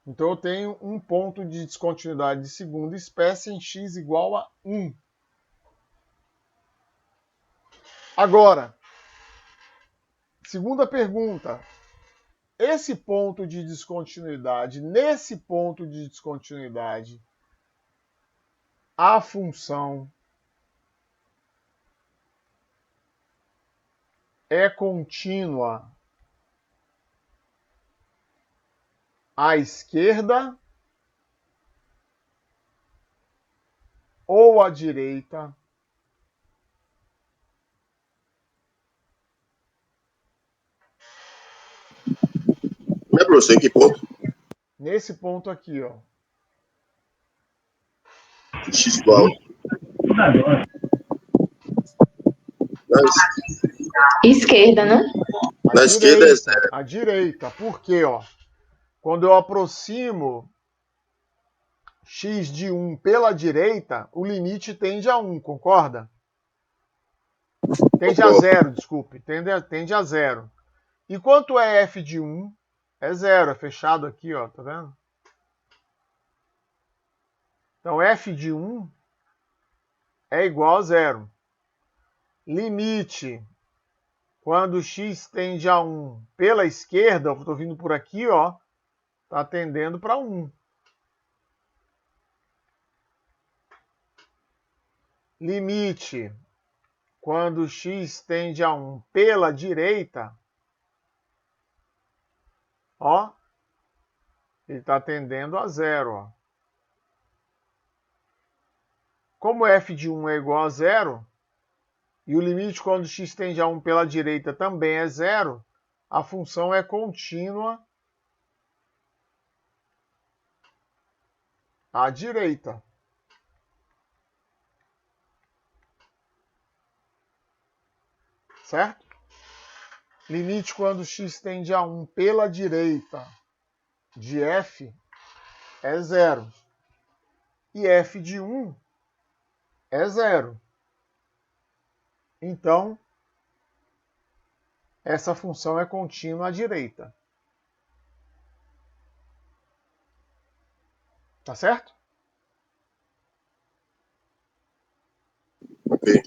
Então eu tenho um ponto de descontinuidade de segunda espécie em x igual a 1. Agora, segunda pergunta. Nesse ponto de descontinuidade, a função é contínua à esquerda ou à direita? Não é, professor, em que ponto? Nesse ponto aqui, ó. X igual. Esquerda, né? Na esquerda é 0. À direita. Por quê, ó? Quando eu aproximo x de 1 pela direita, o limite tende a 1, concorda? Tende a 0, desculpe. Tende a 0. E quanto é f de 1? É 0, é fechado aqui, ó, tá vendo? Então, f de 1 é igual a 0. Limite, quando x tende a 1 pela esquerda, eu estou vindo por aqui, ó, está tendendo para 1. Limite, quando x tende a 1 pela direita, ó, Ele está tendendo a zero. Ó. Como f de 1 é igual a zero, e o limite quando x tende a 1 pela direita também é zero, a função é contínua à direita. Certo? Limite quando x tende a 1 pela direita de f é zero. E f de 1 é zero. Então, essa função é contínua à direita. Tá certo? Ok.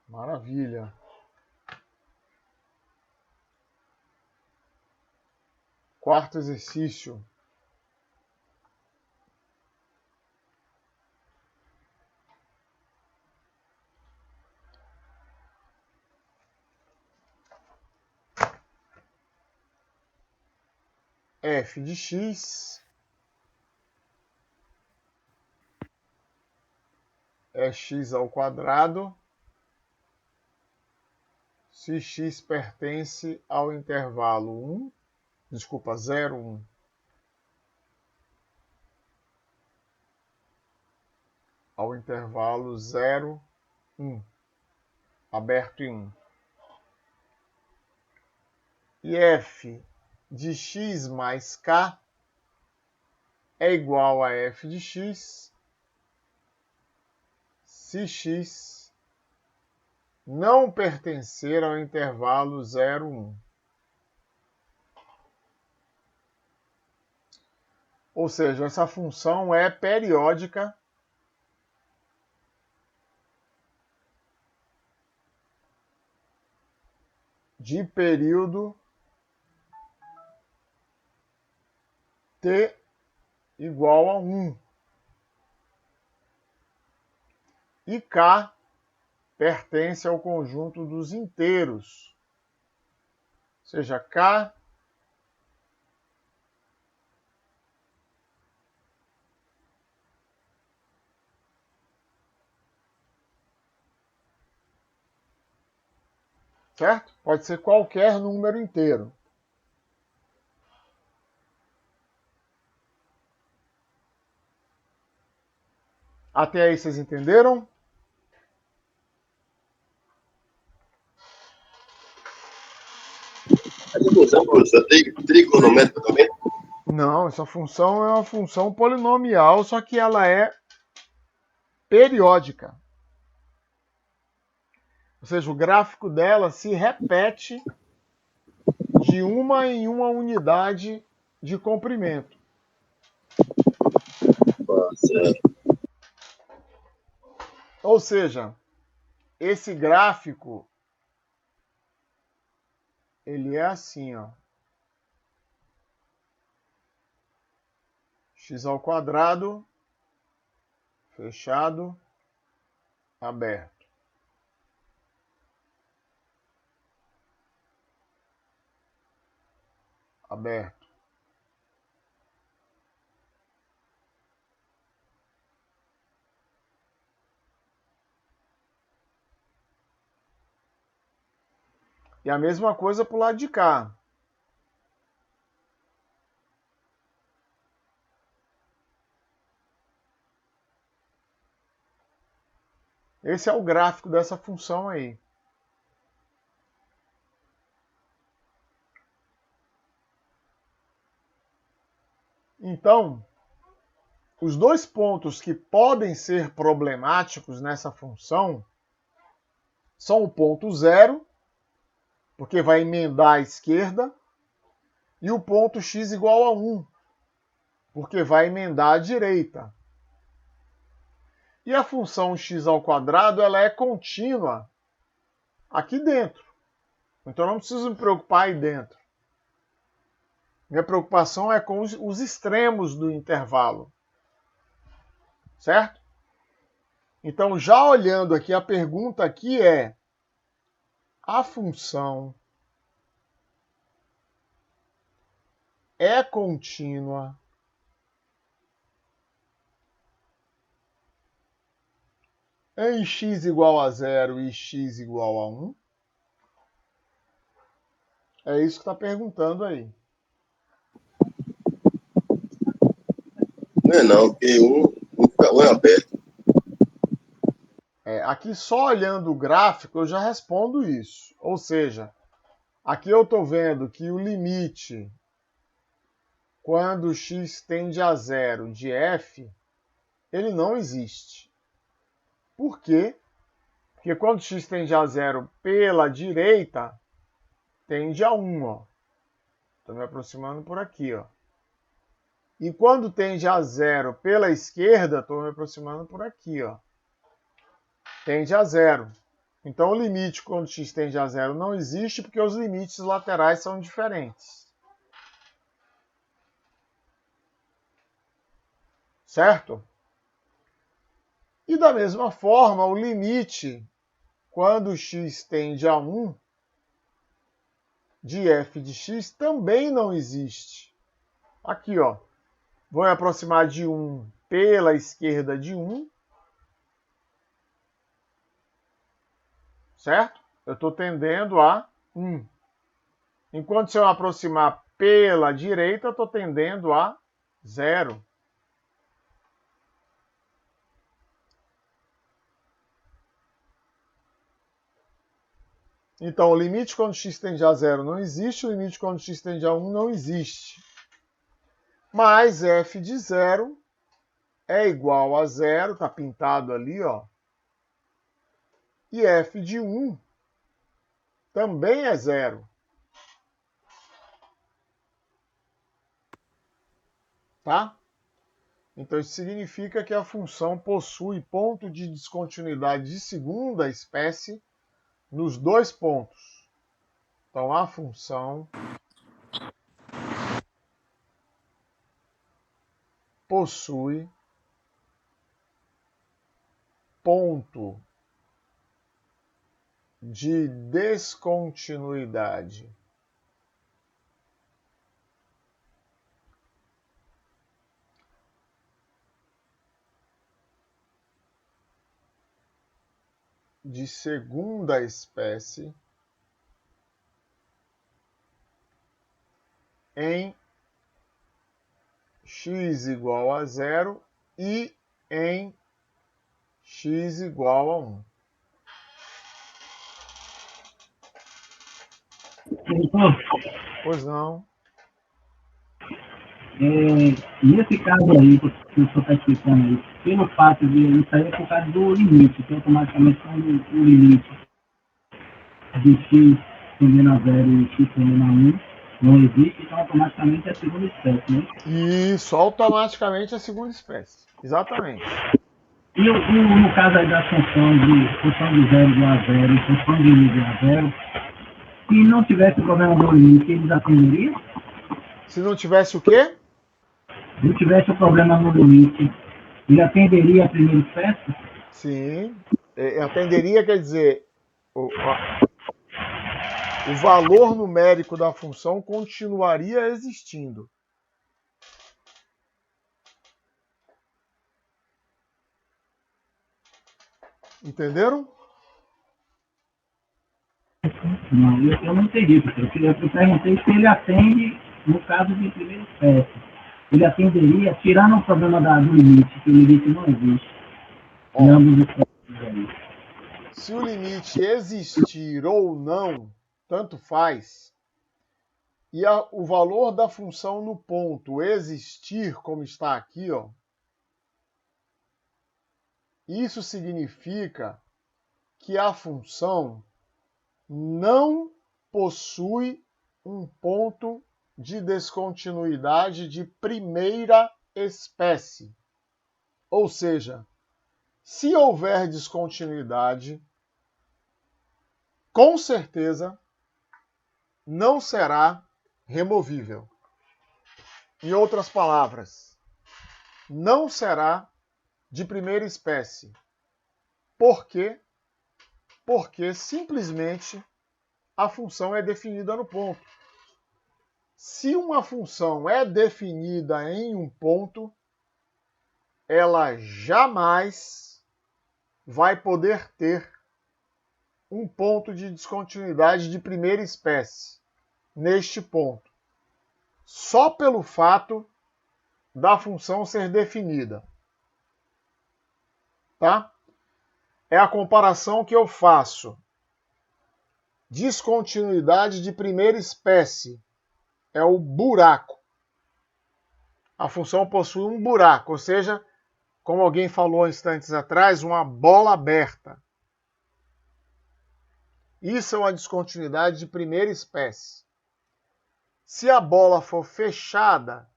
Maravilha. Quarto exercício. F de x é x ao quadrado se x pertence ao intervalo 0, 1. Ao intervalo 0, 1. Aberto em 1. E f de x mais k é igual a f de x se x não pertencer ao intervalo 0, 1. Ou seja, essa função é periódica de período t igual a 1. E k pertence ao conjunto dos inteiros. Ou seja, k certo? Pode ser qualquer número inteiro. Até aí vocês entenderam? Essa função, professor, tem trigonométrica também? Não, essa função é uma função polinomial, só que ela é periódica. Ou seja, o gráfico dela se repete de uma em uma unidade de comprimento. Ou seja, esse gráfico ele é assim, ó. X ao quadrado, fechado, aberto. Aberto. E a mesma coisa para o lado de cá. Esse é o gráfico dessa função aí. Então, os dois pontos que podem ser problemáticos nessa função são o ponto 0, porque vai emendar à esquerda, e o ponto x igual a 1, porque vai emendar à direita. E a função x ao quadrado ela é contínua aqui dentro. Então não preciso me preocupar aí dentro. Minha preocupação é com os extremos do intervalo. Certo? Então, já olhando aqui, a pergunta aqui é: a função é contínua em x igual a 0 e x igual a 1? É isso que está perguntando aí. Não é não, porque um é aberto. Aqui só olhando o gráfico eu já respondo isso. Ou seja, aqui eu estou vendo que o limite quando x tende a 0 de f, ele não existe. Por quê? Porque quando x tende a 0 pela direita, tende a 1. Ó. Estou me aproximando por aqui. Ó. E quando tende a 0 pela esquerda, estou me aproximando por aqui. Ó. Tende a 0. Então o limite quando x tende a 0 não existe porque os limites laterais são diferentes. Certo? E da mesma forma, o limite quando x tende a 1 de f de x também não existe. Aqui, ó. Vou me aproximar de 1 pela esquerda de 1. Certo? Eu estou tendendo a 1. Enquanto se eu me aproximar pela direita, eu estou tendendo a 0. Então, o limite quando x tende a 0 não existe, o limite quando x tende a 1 não existe. Mas f de 0 é igual a 0, está pintado ali, ó. E f de 1 também é 0. Tá? Então, isso significa que a função possui ponto de descontinuidade de segunda espécie nos dois pontos. Então, a função possui ponto de descontinuidade de segunda espécie em x igual a 0 e em x igual a 1. Professor, Pois não. nesse caso aí, que o senhor está explicando aí, pelo fato de isso aí é por causa do limite, que automaticamente quando o limite de x tendendo a 0 e x tendendo a 1 não existe, então automaticamente é a segunda espécie, né? Isso, automaticamente é a segunda espécie. Exatamente. E no caso aí da função de 0 igual a 0 e função de 1 igual a 0, se não tivesse problema no limite, eles atenderiam? Se não tivesse o quê? Se não tivesse o problema no limite, ele atenderia a primeira espécie? Sim. Atenderia, quer dizer, o valor numérico da função continuaria existindo. Entenderam? Não, eu não entendi, porque eu perguntei se ele atende no caso de primeira espécie. Ele atenderia, tirando o problema do limite, que o limite não existe. Se o limite existir ou não, tanto faz, e o valor da função no ponto existir, como está aqui, ó, isso significa que a função não possui um ponto de descontinuidade de primeira espécie. Ou seja, se houver descontinuidade, com certeza não será removível. Em outras palavras, não será de primeira espécie. Por quê? Porque simplesmente a função é definida no ponto. Se uma função é definida em um ponto, ela jamais vai poder ter um ponto de descontinuidade de primeira espécie neste ponto, só pelo fato da função ser definida. Tá? É a comparação que eu faço. Descontinuidade de primeira espécie é o buraco. A função possui um buraco, ou seja, como alguém falou instantes atrás, uma bola aberta. Isso é uma descontinuidade de primeira espécie. Se a bola for fechada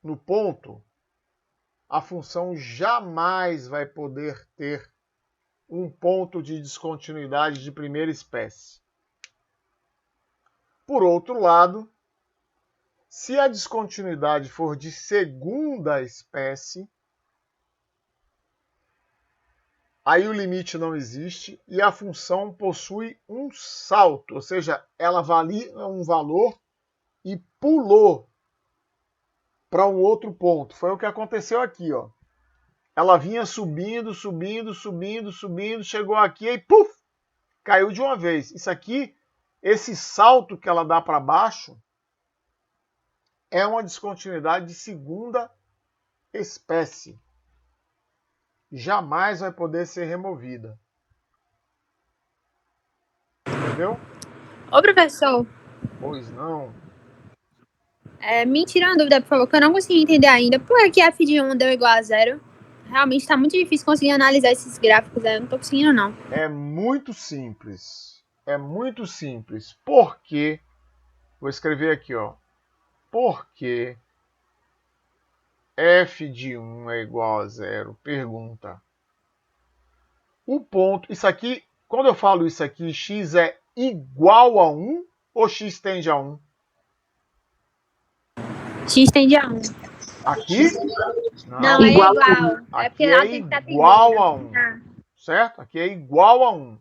no ponto, a função jamais vai poder ter um ponto de descontinuidade de primeira espécie. Por outro lado, se a descontinuidade for de segunda espécie, aí o limite não existe e a função possui um salto, ou seja, ela valia um valor e pulou para um outro ponto. Foi o que aconteceu aqui, ó. Ela vinha subindo, chegou aqui e puf, caiu de uma vez. Isso aqui, esse salto que ela dá para baixo, é uma descontinuidade de segunda espécie. Jamais vai poder ser removida. Entendeu? Ô, professor, Pois não. me tira uma dúvida, por favor, que eu não consegui entender ainda. Por que f de 1 deu igual a 0? Realmente está muito difícil conseguir analisar esses gráficos, eu não tô conseguindo, não. É muito simples. É muito simples. Por quê? Vou escrever aqui, ó. Porque f de 1 é igual a 0? Pergunta. O ponto, isso aqui, quando eu falo isso aqui, x é igual a 1 ou x tende a 1? X tende a 1. Aqui? Não, é igual. É porque Aqui lá é tem que estar igual a 1. Ah. Certo? Aqui é igual a 1.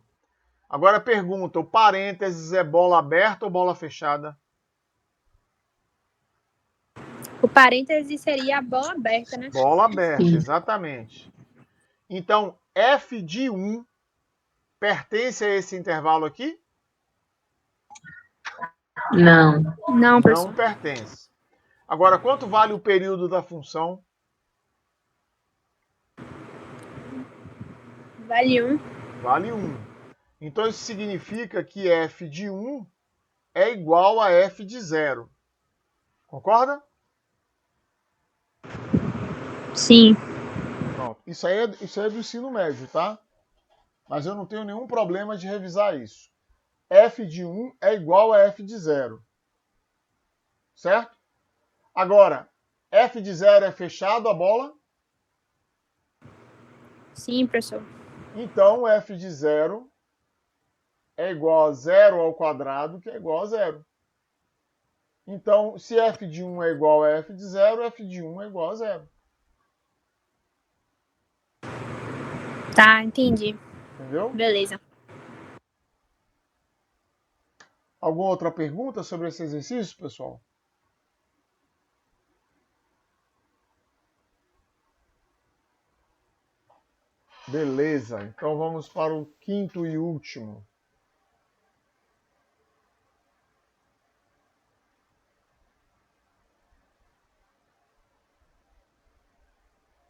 Agora pergunta, o parênteses é bola aberta ou bola fechada? O parêntese seria a bola aberta, né? Bola aberta, exatamente. Então, f de 1 pertence a esse intervalo aqui? Não. Não, professor. Não pertence. Agora, quanto vale o período da função? Vale 1. Vale 1. Então, isso significa que f de 1 é igual a f de 0. Concorda? Sim. Pronto. Isso aí é do ensino médio, tá? Mas eu não tenho nenhum problema de revisar isso. F de 1 é igual a F de 0. Certo? Agora, F de 0 é fechado a bola? Sim, professor. Então, F de 0 é igual a 0 ao quadrado, que é igual a 0. Então, se F de 1 é igual a F de 0, F de 1 é igual a 0. Tá, entendi. Entendeu? Beleza. Alguma outra pergunta sobre esse exercício, pessoal? Beleza, então vamos para o quinto e último.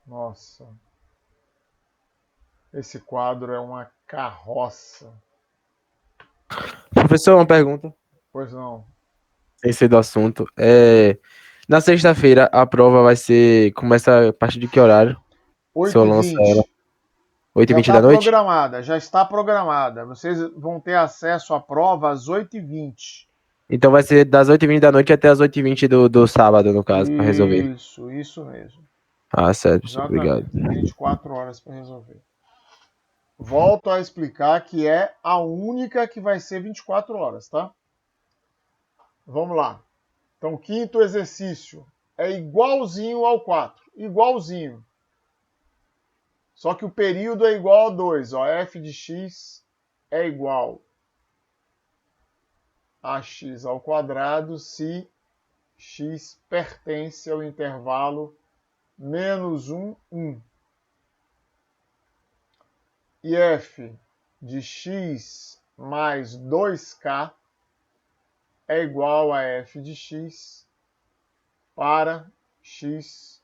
Nossa. Esse quadro é uma carroça. Professor, uma pergunta. Pois não. Sem ser do assunto. Na sexta-feira, a prova vai ser... Começa a partir de que horário? 8h20. 8h20 da noite? Já está programada. Vocês vão ter acesso à prova às 8h20. Então vai ser das 8h20 da noite até as 8h20 do sábado, no caso, para resolver. Isso mesmo. Ah, certo, professor. Obrigado. 24 horas para resolver. Volto a explicar que é a única que vai ser 24 horas, tá? Vamos lá. Então, quinto exercício é igualzinho ao 4. Igualzinho. Só que o período é igual a 2. Ó, f de x é igual a x ao quadrado se x pertence ao intervalo menos 1, 1. E f de x mais 2k é igual a f de x para x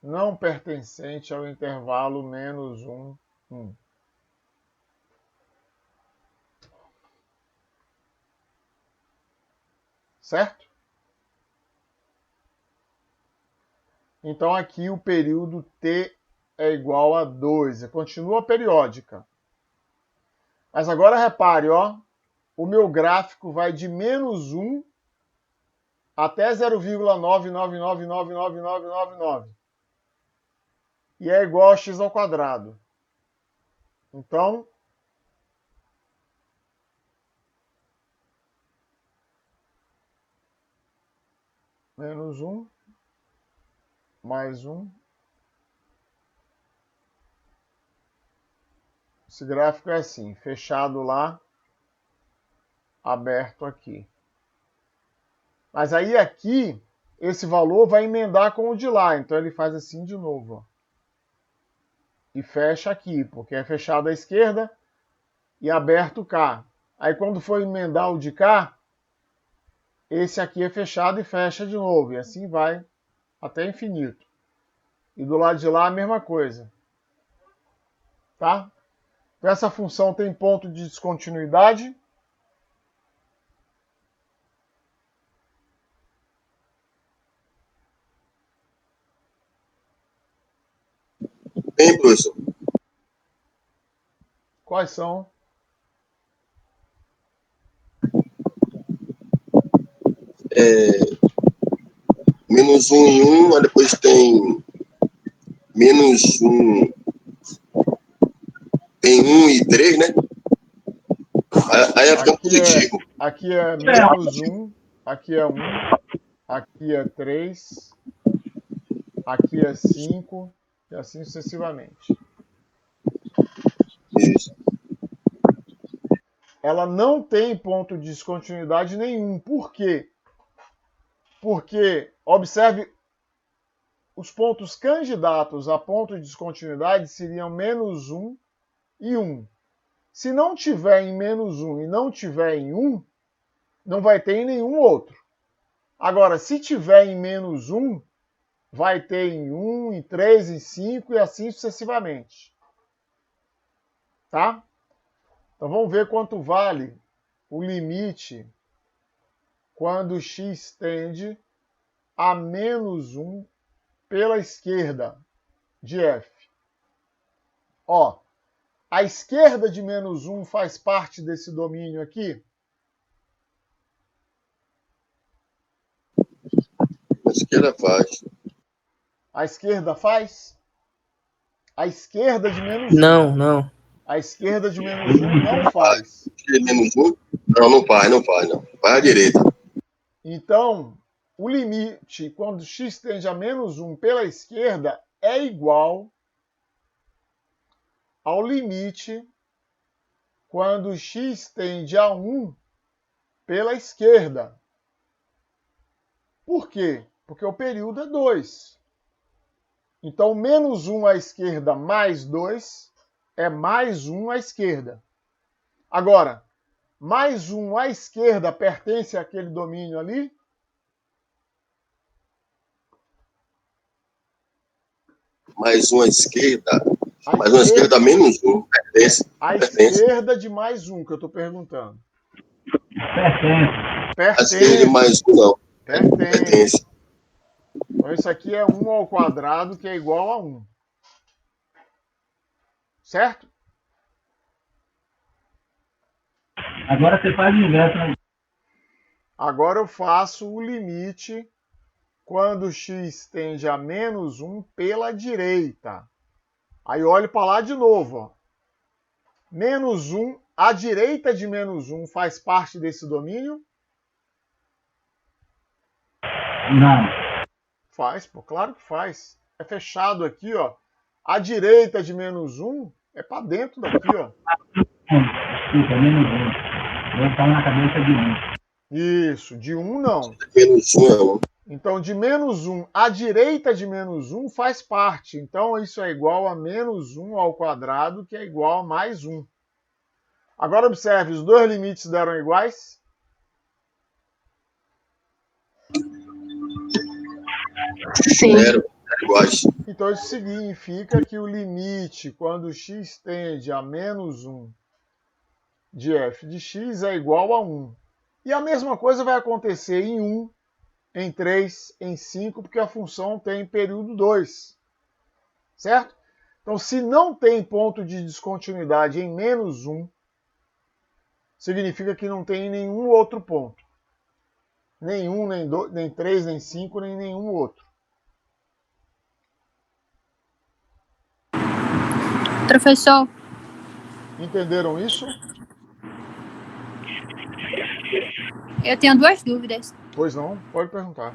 não pertencente ao intervalo menos 1, 1. Certo? Então aqui o período t é igual a 2. Continua periódica. Mas agora repare, ó, o meu gráfico vai de menos 1 até 0,9999999. E é igual a x ao quadrado. Então, menos 1, mais 1. Esse gráfico é assim, fechado lá, aberto aqui. Mas aí aqui, esse valor vai emendar com o de lá. Então ele faz assim de novo, ó. E fecha aqui, porque é fechado à esquerda e aberto cá. Aí quando for emendar o de cá, esse aqui é fechado e fecha de novo. E assim vai até infinito. E do lado de lá a mesma coisa. Tá? Então essa função tem ponto de descontinuidade. Bem, professor. Quais são? Menos 1 em 1, aí depois tem menos 1, tem 1 e 3, né? Aí fica positivo. Aqui é menos 1, aqui é 1, aqui é 3, aqui é 5, e assim sucessivamente. Isso. Ela não tem ponto de descontinuidade nenhum. Por quê? Porque, observe, os pontos candidatos a ponto de descontinuidade seriam menos 1 e 1. Se não tiver em menos 1 e não tiver em 1, não vai ter em nenhum outro. Agora, se tiver em menos 1, vai ter em 1, em 3, em 5 e assim sucessivamente. Tá? Então vamos ver quanto vale o limite quando x tende a menos 1 pela esquerda de f. Ó, a esquerda de menos 1 faz parte desse domínio aqui? A esquerda faz. A esquerda faz? A esquerda de menos 1. Não. A esquerda de menos 1 não faz. Menos 1? Não faz, não. Faz a direita. Então, o limite, quando x tende a menos 1 pela esquerda, é igual ao limite quando x tende a 1 pela esquerda. Por quê? Porque o período é 2. Então, menos 1 à esquerda mais 2 é mais 1 à esquerda. Agora, mais 1 à esquerda pertence àquele domínio ali? Mais 1 à esquerda. Mais 1 à esquerda, menos 1. Pertence. A esquerda de mais 1, que eu estou perguntando. Pertence. A esquerda de mais 1, não. Pertence. Então, isso aqui é 1 ao quadrado, que é igual a 1. Certo? Agora você faz o inverso, né? Agora eu faço o limite quando x tende a menos 1 pela direita. Aí olho para lá de novo. Ó. Menos 1, a direita de menos 1 faz parte desse domínio? Não. Faz, pô, claro que faz. É fechado aqui, ó. A direita de menos 1 é para dentro daqui, ó. Desculpa, menos 1. Eu falo na cabeça de 1. Isso, de 1 não. Menos 1 é 1. Então, de menos 1 à direita de menos 1 faz parte. Então, isso é igual a menos 1 ao quadrado, que é igual a mais 1. Agora, observe, os dois limites deram iguais? Sim. Zero iguais. Então, isso significa que o limite, quando x tende a menos 1 de f de x, é igual a 1. E a mesma coisa vai acontecer em 1, em 3, em 5, porque a função tem período 2. Certo? Então, se não tem ponto de descontinuidade em menos 1, significa que não tem nenhum outro ponto. Nenhum, nem 2, nem 3, nem 5, nem nenhum outro. Professor, Entenderam isso? eu tenho duas dúvidas. Pois não, pode perguntar.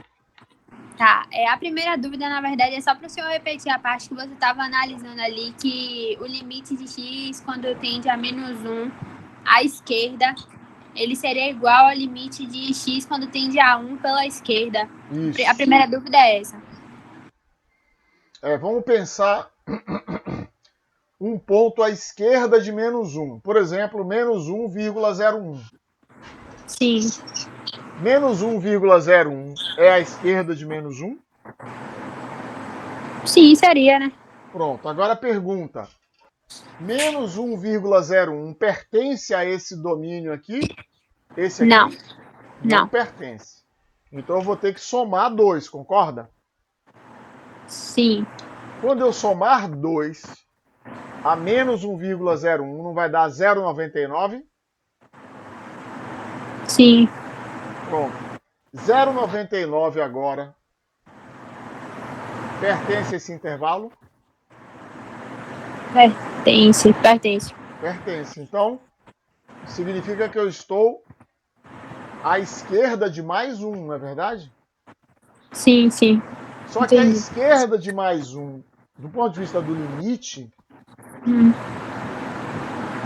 Tá, a primeira dúvida, na verdade, é só para o senhor repetir a parte que você estava analisando ali, que o limite de x, quando tende a menos 1 à esquerda, ele seria igual ao limite de x quando tende a 1 pela esquerda. Isso. A primeira dúvida é essa. Vamos pensar um ponto à esquerda de menos 1. Por exemplo, menos 1,01. Sim. Menos 1,01 é à esquerda de menos 1? Sim, seria, né? Pronto, agora a pergunta. Menos 1,01 pertence a esse domínio aqui? Esse aqui? Não. Não pertence. Então eu vou ter que somar 2, concorda? Sim. Quando eu somar 2 a menos 1,01, não vai dar 0,99? Sim. Pronto. 0,99 agora pertence a esse intervalo? Pertence. Pertence. Então, significa que eu estou à esquerda de mais 1, não é verdade? Sim. Só que a esquerda de mais 1, do ponto de vista do limite,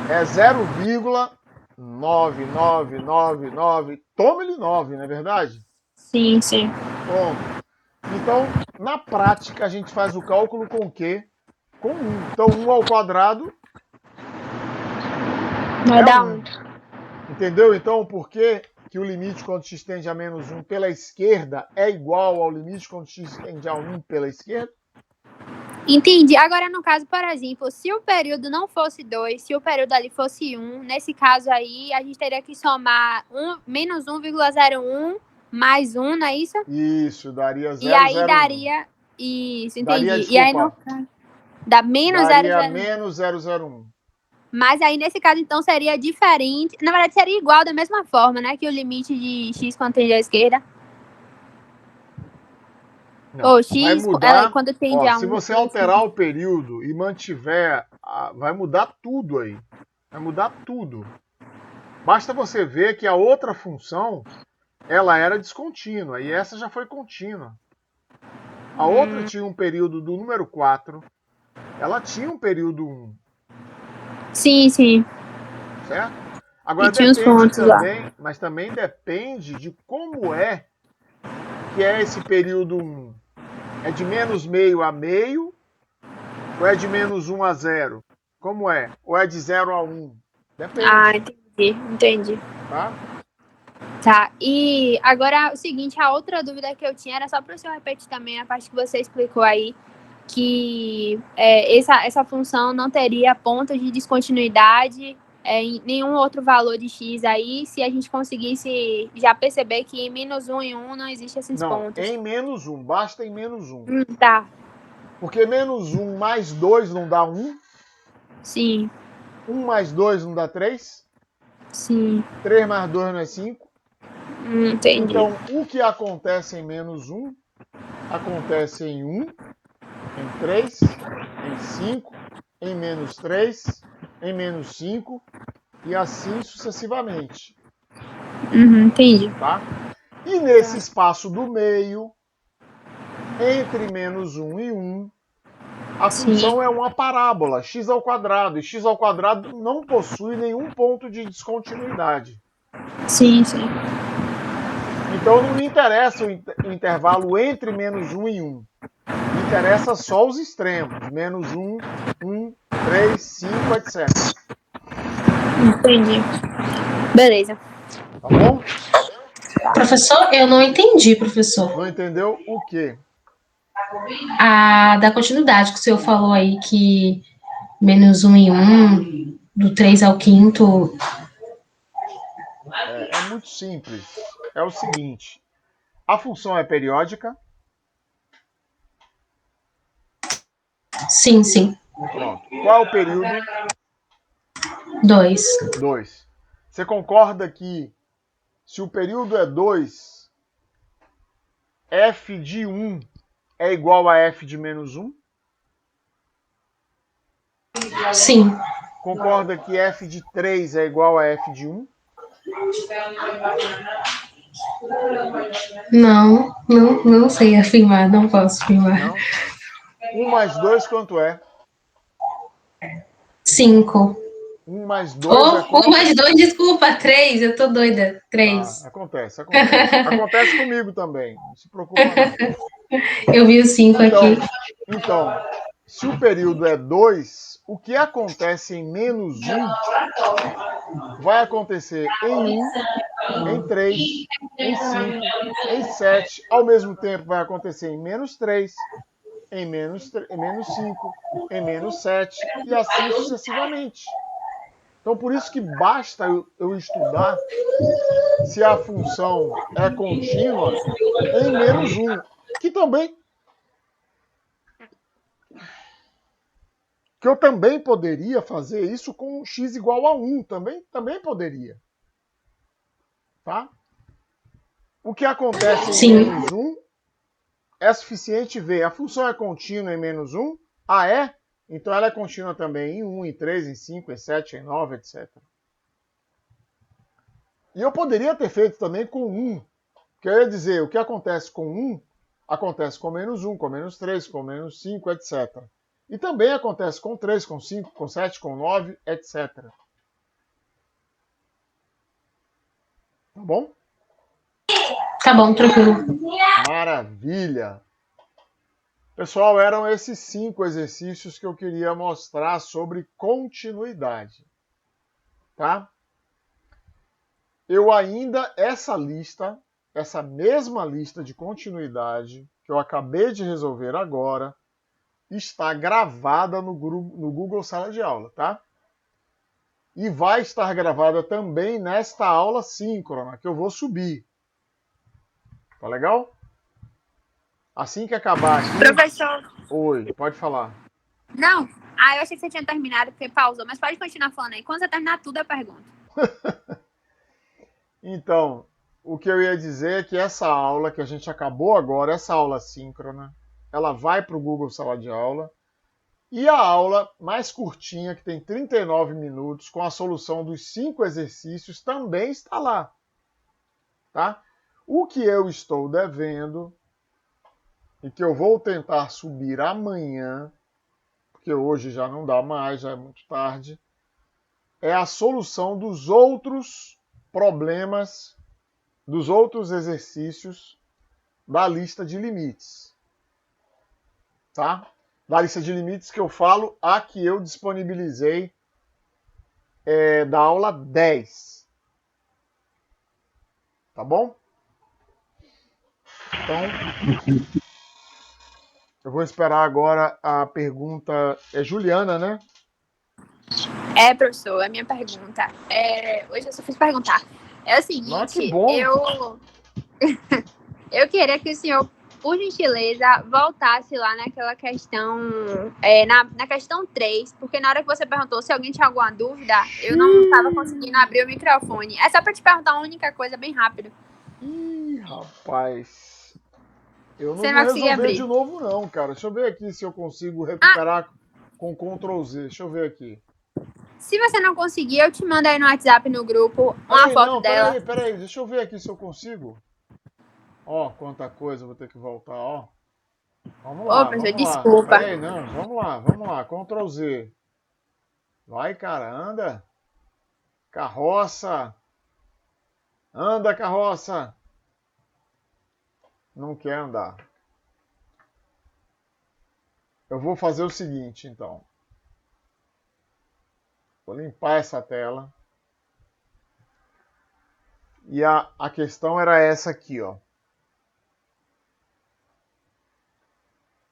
é 0,9999. Toma-lhe 9, não é verdade? Sim. Pronto. Então, na prática, a gente faz o cálculo com o quê? Com 1. Então, 1 ao quadrado vai dar 1. Entendeu, então, por que o limite quando x tende a menos 1 pela esquerda é igual ao limite quando x tende a 1 pela esquerda? Entendi. Agora, no caso, por exemplo, se o período não fosse 2, se o período ali fosse 1, nesse caso aí, a gente teria que somar menos 1,01 mais 1, não é isso? Isso, daria 0,01. E aí daria... Isso, entendi. Daria, e aí no dá menos 0,01. Menos 0,01. Mas aí, nesse caso, então, seria diferente. Na verdade, seria igual da mesma forma, né? Que o limite de x quando tende à esquerda. Não, Ou x mudar, quando tende a 1. Se você alterar o período e mantiver, vai mudar tudo aí. Vai mudar tudo. Basta você ver que a outra função, ela era descontínua e essa já foi contínua. A outra tinha um período do número 4. Ela tinha um período 1. Sim. Certo? Agora depende também, mas também depende de como é que é esse período 1. É de menos meio a meio? Ou é de menos 1 a 0? Como é? Ou é de 0 a 1? Depende. Entendi. Tá, e agora o seguinte, a outra dúvida que eu tinha era só para o senhor repetir também a parte que você explicou aí, que essa função não teria pontos de descontinuidade em nenhum outro valor de x aí, se a gente conseguisse já perceber que em menos 1 e 1 não existem esses pontos. Em menos 1, basta em menos 1. Tá. Porque menos 1 mais 2 não dá 1? Sim. 1 mais 2 não dá 3? Sim. 3 mais 2 não é 5? Entendi. Então, o que acontece em menos 1, acontece em 1, em 3, em 5, em menos 3, em menos 5 e assim sucessivamente. Entendi. Tá? E nesse espaço do meio, entre menos 1 e 1, a função é uma parábola, x ao quadrado. E x ao quadrado não possui nenhum ponto de descontinuidade. Sim. Então não me interessa o intervalo entre menos 1 e 1. Me interessa só os extremos. Menos 1, 1, 3, 5, etc. Entendi. Beleza. Tá bom? Professor, eu não entendi, professor. Não entendeu o quê? Da continuidade que o senhor falou aí, que menos 1 e 1, do 3 ao quinto. É muito simples. É o seguinte. A função é periódica? Sim, sim. Pronto. Qual é o período? 2. 2. Você concorda que se o período é 2, f de 1 é igual a f de menos 1? Sim. Concorda que f de 3 é igual a f de 1? Não sei afirmar, não posso afirmar. Não? 1 mais 2 quanto é? 5. 1 mais 2 é Oh, quanto? 1 mais 2, desculpa, 3, eu tô doida. 3. Acontece. Acontece comigo também, não se preocupa não. Eu vi o 5 aqui. Então, se o período é 2, o que acontece em menos 1 vai acontecer em 1, em 3, em 5, em 7, ao mesmo tempo vai acontecer em menos 3, em menos 5, em menos 7 e assim sucessivamente. Então, por isso que basta eu estudar se a função é contínua em menos 1, que eu também poderia fazer isso com x igual a 1, também poderia. Tá? O que acontece em menos 1 é suficiente ver. A função é contínua em menos 1? Ah, é? Então ela é contínua também em 1, em 3, em 5, em 7, em 9, etc. E eu poderia ter feito também com 1. Que eu ia dizer, o que acontece com 1, acontece com menos 1, com menos 3, com menos 5, etc. E também acontece com 3, com 5, com 7, com 9, etc. Tá bom? Tá bom, tranquilo. Maravilha! Pessoal, eram esses 5 exercícios que eu queria mostrar sobre continuidade. Tá? Eu ainda, essa mesma lista de continuidade que eu acabei de resolver agora, está gravada no Google Sala de Aula, tá? E vai estar gravada também nesta aula síncrona, que eu vou subir. Tá legal? Assim que acabar aqui... Professor. Oi, pode falar. Não. Eu achei que você tinha terminado porque pausou, mas pode continuar falando aí. Quando você terminar tudo, eu pergunto. Então, o que eu ia dizer é que essa aula que a gente acabou agora, essa aula síncrona, ela vai para o Google Sala de Aula. E a aula mais curtinha, que tem 39 minutos, com a solução dos 5 exercícios, também está lá. Tá? O que eu estou devendo, e que eu vou tentar subir amanhã, porque hoje já não dá mais, já é muito tarde, é a solução dos outros problemas, dos outros exercícios da lista de limites. Tá? Da lista de limites que eu falo, a que eu disponibilizei da aula 10. Tá bom? Então, eu vou esperar agora a pergunta. É Juliana, né? Professor, a minha pergunta. Hoje eu só fiz perguntar. É o seguinte, eu queria que o senhor, por gentileza, voltasse lá naquela questão, na questão 3, porque na hora que você perguntou se alguém tinha alguma dúvida, eu não estava conseguindo abrir o microfone. É só para te perguntar uma única coisa, bem rápido. Ih, rapaz. Eu não Você vou não vai resolver de novo, não, cara. Deixa eu ver aqui se eu consigo recuperar com Ctrl Z. Deixa eu ver aqui. Se você não conseguir, eu te mando aí no WhatsApp, no grupo, uma foto dela. Peraí. Deixa eu ver aqui se eu consigo. Ó, quanta coisa, vou ter que voltar, ó. Vamos lá, professor, vamos lá. desculpa. Peraí, não, vamos lá. Ctrl Z. Vai, cara, anda. Carroça. Anda, carroça. Não quer andar. Eu vou fazer o seguinte, então. Vou limpar essa tela. E a questão era essa aqui, ó.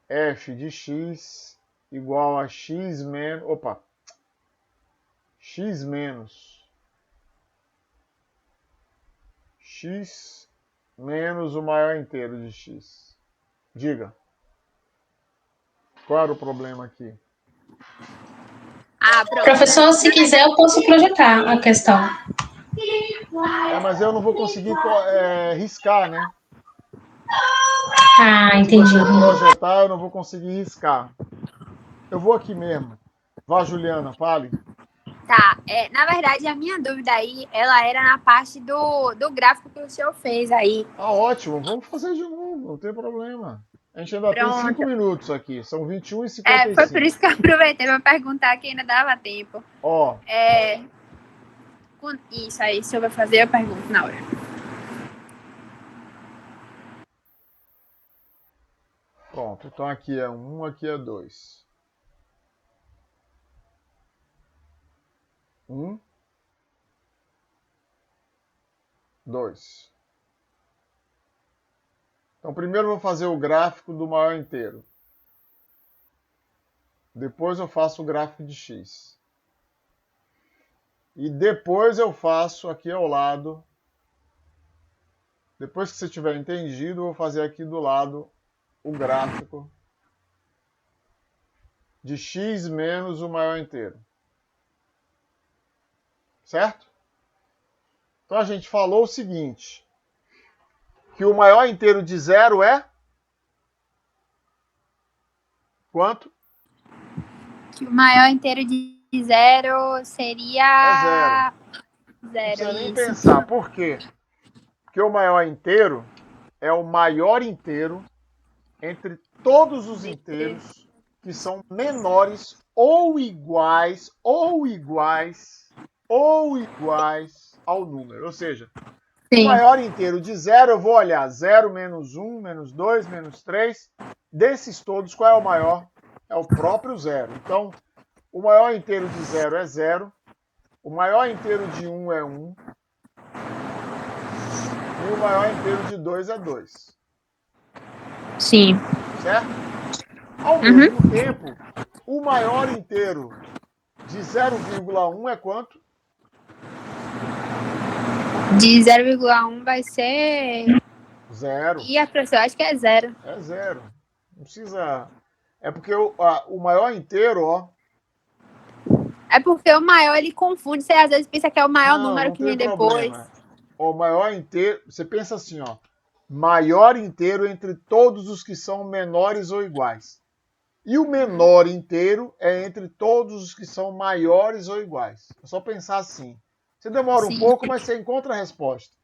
F de x igual a x menos... Opa! X menos o maior inteiro de x. Diga. Qual era o problema aqui? Pronto. Professor, se quiser, eu posso projetar a questão. Mas eu não vou conseguir riscar, né? Entendi. Se você projetar, eu não vou conseguir riscar. Eu vou aqui mesmo. Vá, Juliana, fale. Tá, na verdade, a minha dúvida aí, ela era na parte do gráfico que o senhor fez aí. Ótimo, vamos fazer de novo, não tem problema. A gente ainda tem 5 minutos aqui, são 21h55. Foi por isso que eu aproveitei para perguntar que ainda dava tempo. Isso aí, se eu vou fazer, eu pergunto na hora. Pronto, então aqui é 1, aqui é 2. 1, 2. Então, primeiro eu vou fazer o gráfico do maior inteiro. Depois eu faço o gráfico de x. E depois eu faço aqui ao lado. Depois que você tiver entendido, eu vou fazer aqui do lado o gráfico de x menos o maior inteiro. Certo? Então a gente falou o seguinte, que o maior inteiro de 0 é quanto? Que o maior inteiro de 0 seria... Não precisa nem pensar. Por quê? Porque o maior inteiro é o maior inteiro entre todos os inteiros que são menores ou iguais ao número. Ou seja, o maior inteiro de 0, eu vou olhar 0, menos 1, menos 2, menos 3. Desses todos, qual é o maior? É o próprio 0. Então, o maior inteiro de 0 é 0. O maior inteiro de 1 é 1. E o maior inteiro de 2 é 2. Sim. Certo? Ao mesmo tempo, o maior inteiro de 0,1 é quanto? De 0,1 vai ser... 0. E a professora, acho que é 0. É 0. Não precisa... É porque o maior inteiro, ó... É porque o maior, ele confunde. Você às vezes pensa que é o maior número que vem depois. O maior inteiro... Você pensa assim, ó. Maior inteiro entre todos os que são menores ou iguais. E o menor inteiro é entre todos os que são maiores ou iguais. É só pensar assim. Você demora um pouco, mas você encontra a resposta.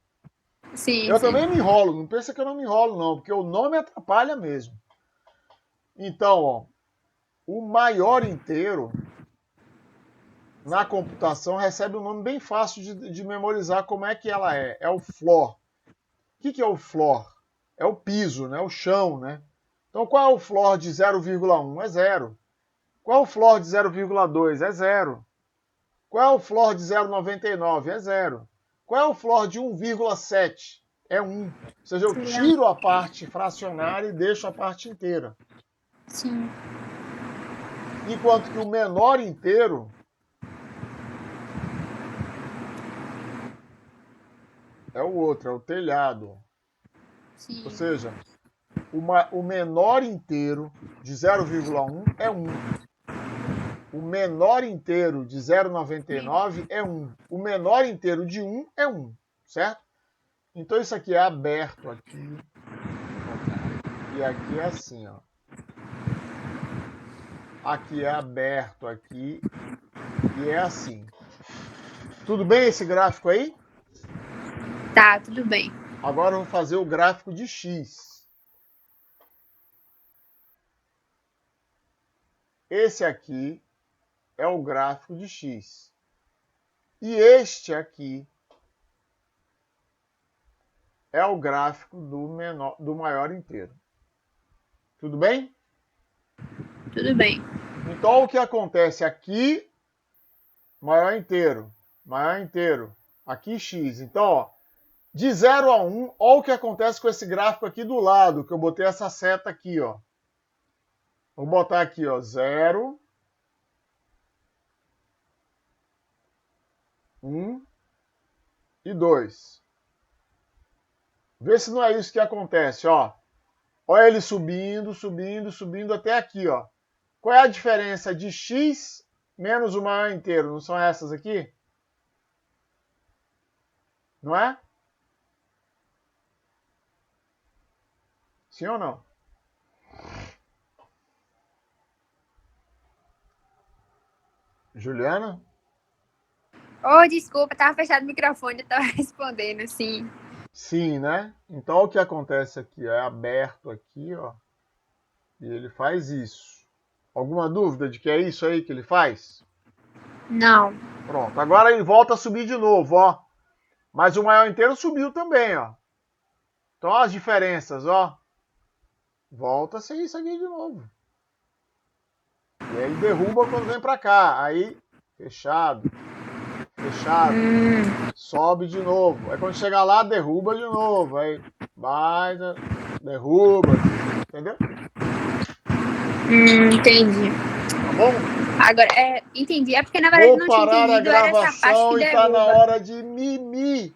Eu também me enrolo. Não pensa que eu não me enrolo, não. Porque o nome atrapalha mesmo. Então, ó. O maior inteiro, na computação, recebe um nome bem fácil de memorizar como é que ela é. É o floor. O que é o floor? É o piso, né? O chão, né? Então, qual é o floor de 0,1? É 0. Qual é o floor de 0,2? É 0. Qual é o floor de 0,99? É 0. Qual é o floor de 1,7? É 1. Ou seja, eu tiro a parte fracionária e deixo a parte inteira. Sim. Enquanto que o menor inteiro é o outro, é o telhado. Sim. Ou seja, o menor inteiro de 0,1 é 1. O menor inteiro de 0,99 é 1. O menor inteiro de 1 é 1, certo? Então isso aqui é aberto aqui. E aqui é assim, ó. Aqui é aberto aqui. E é assim. Tudo bem esse gráfico aí? Tá, tudo bem. Agora eu vou fazer o gráfico de x. Esse aqui é o gráfico de x. E este aqui é o gráfico do maior inteiro. Tudo bem? Tudo bem. Então, o que acontece aqui, maior inteiro, aqui x. Então, ó, de 0 a 1, olha o que acontece com esse gráfico aqui do lado, que eu botei essa seta aqui, ó. Vou botar aqui, ó, 0, 1 e 2. Vê se não é isso que acontece, ó. Olha ele subindo, subindo, subindo até aqui, ó. Qual é a diferença de x menos o maior inteiro? Não são essas aqui? Não é? Sim ou não? Juliana? Oh, desculpa, tava fechado o microfone, eu tava respondendo, sim. Sim, né? Então o que acontece aqui? É aberto aqui, ó. E ele faz isso. Alguma dúvida de que é isso aí que ele faz? Não. Pronto. Agora ele volta a subir de novo, ó. Mas o maior inteiro subiu também, ó. Então as diferenças, ó. Volta a ser isso aqui de novo. E aí derruba quando vem pra cá. Aí, fechado. Fechado. Sobe de novo. Aí quando chegar lá, derruba de novo. Aí vai, derruba. Entendeu? Entendi. Tá bom? Agora, entendi. É porque na verdade Vou não tinha parar a entendido, era essa parte gravação que e tá na derruba. hora de mimir.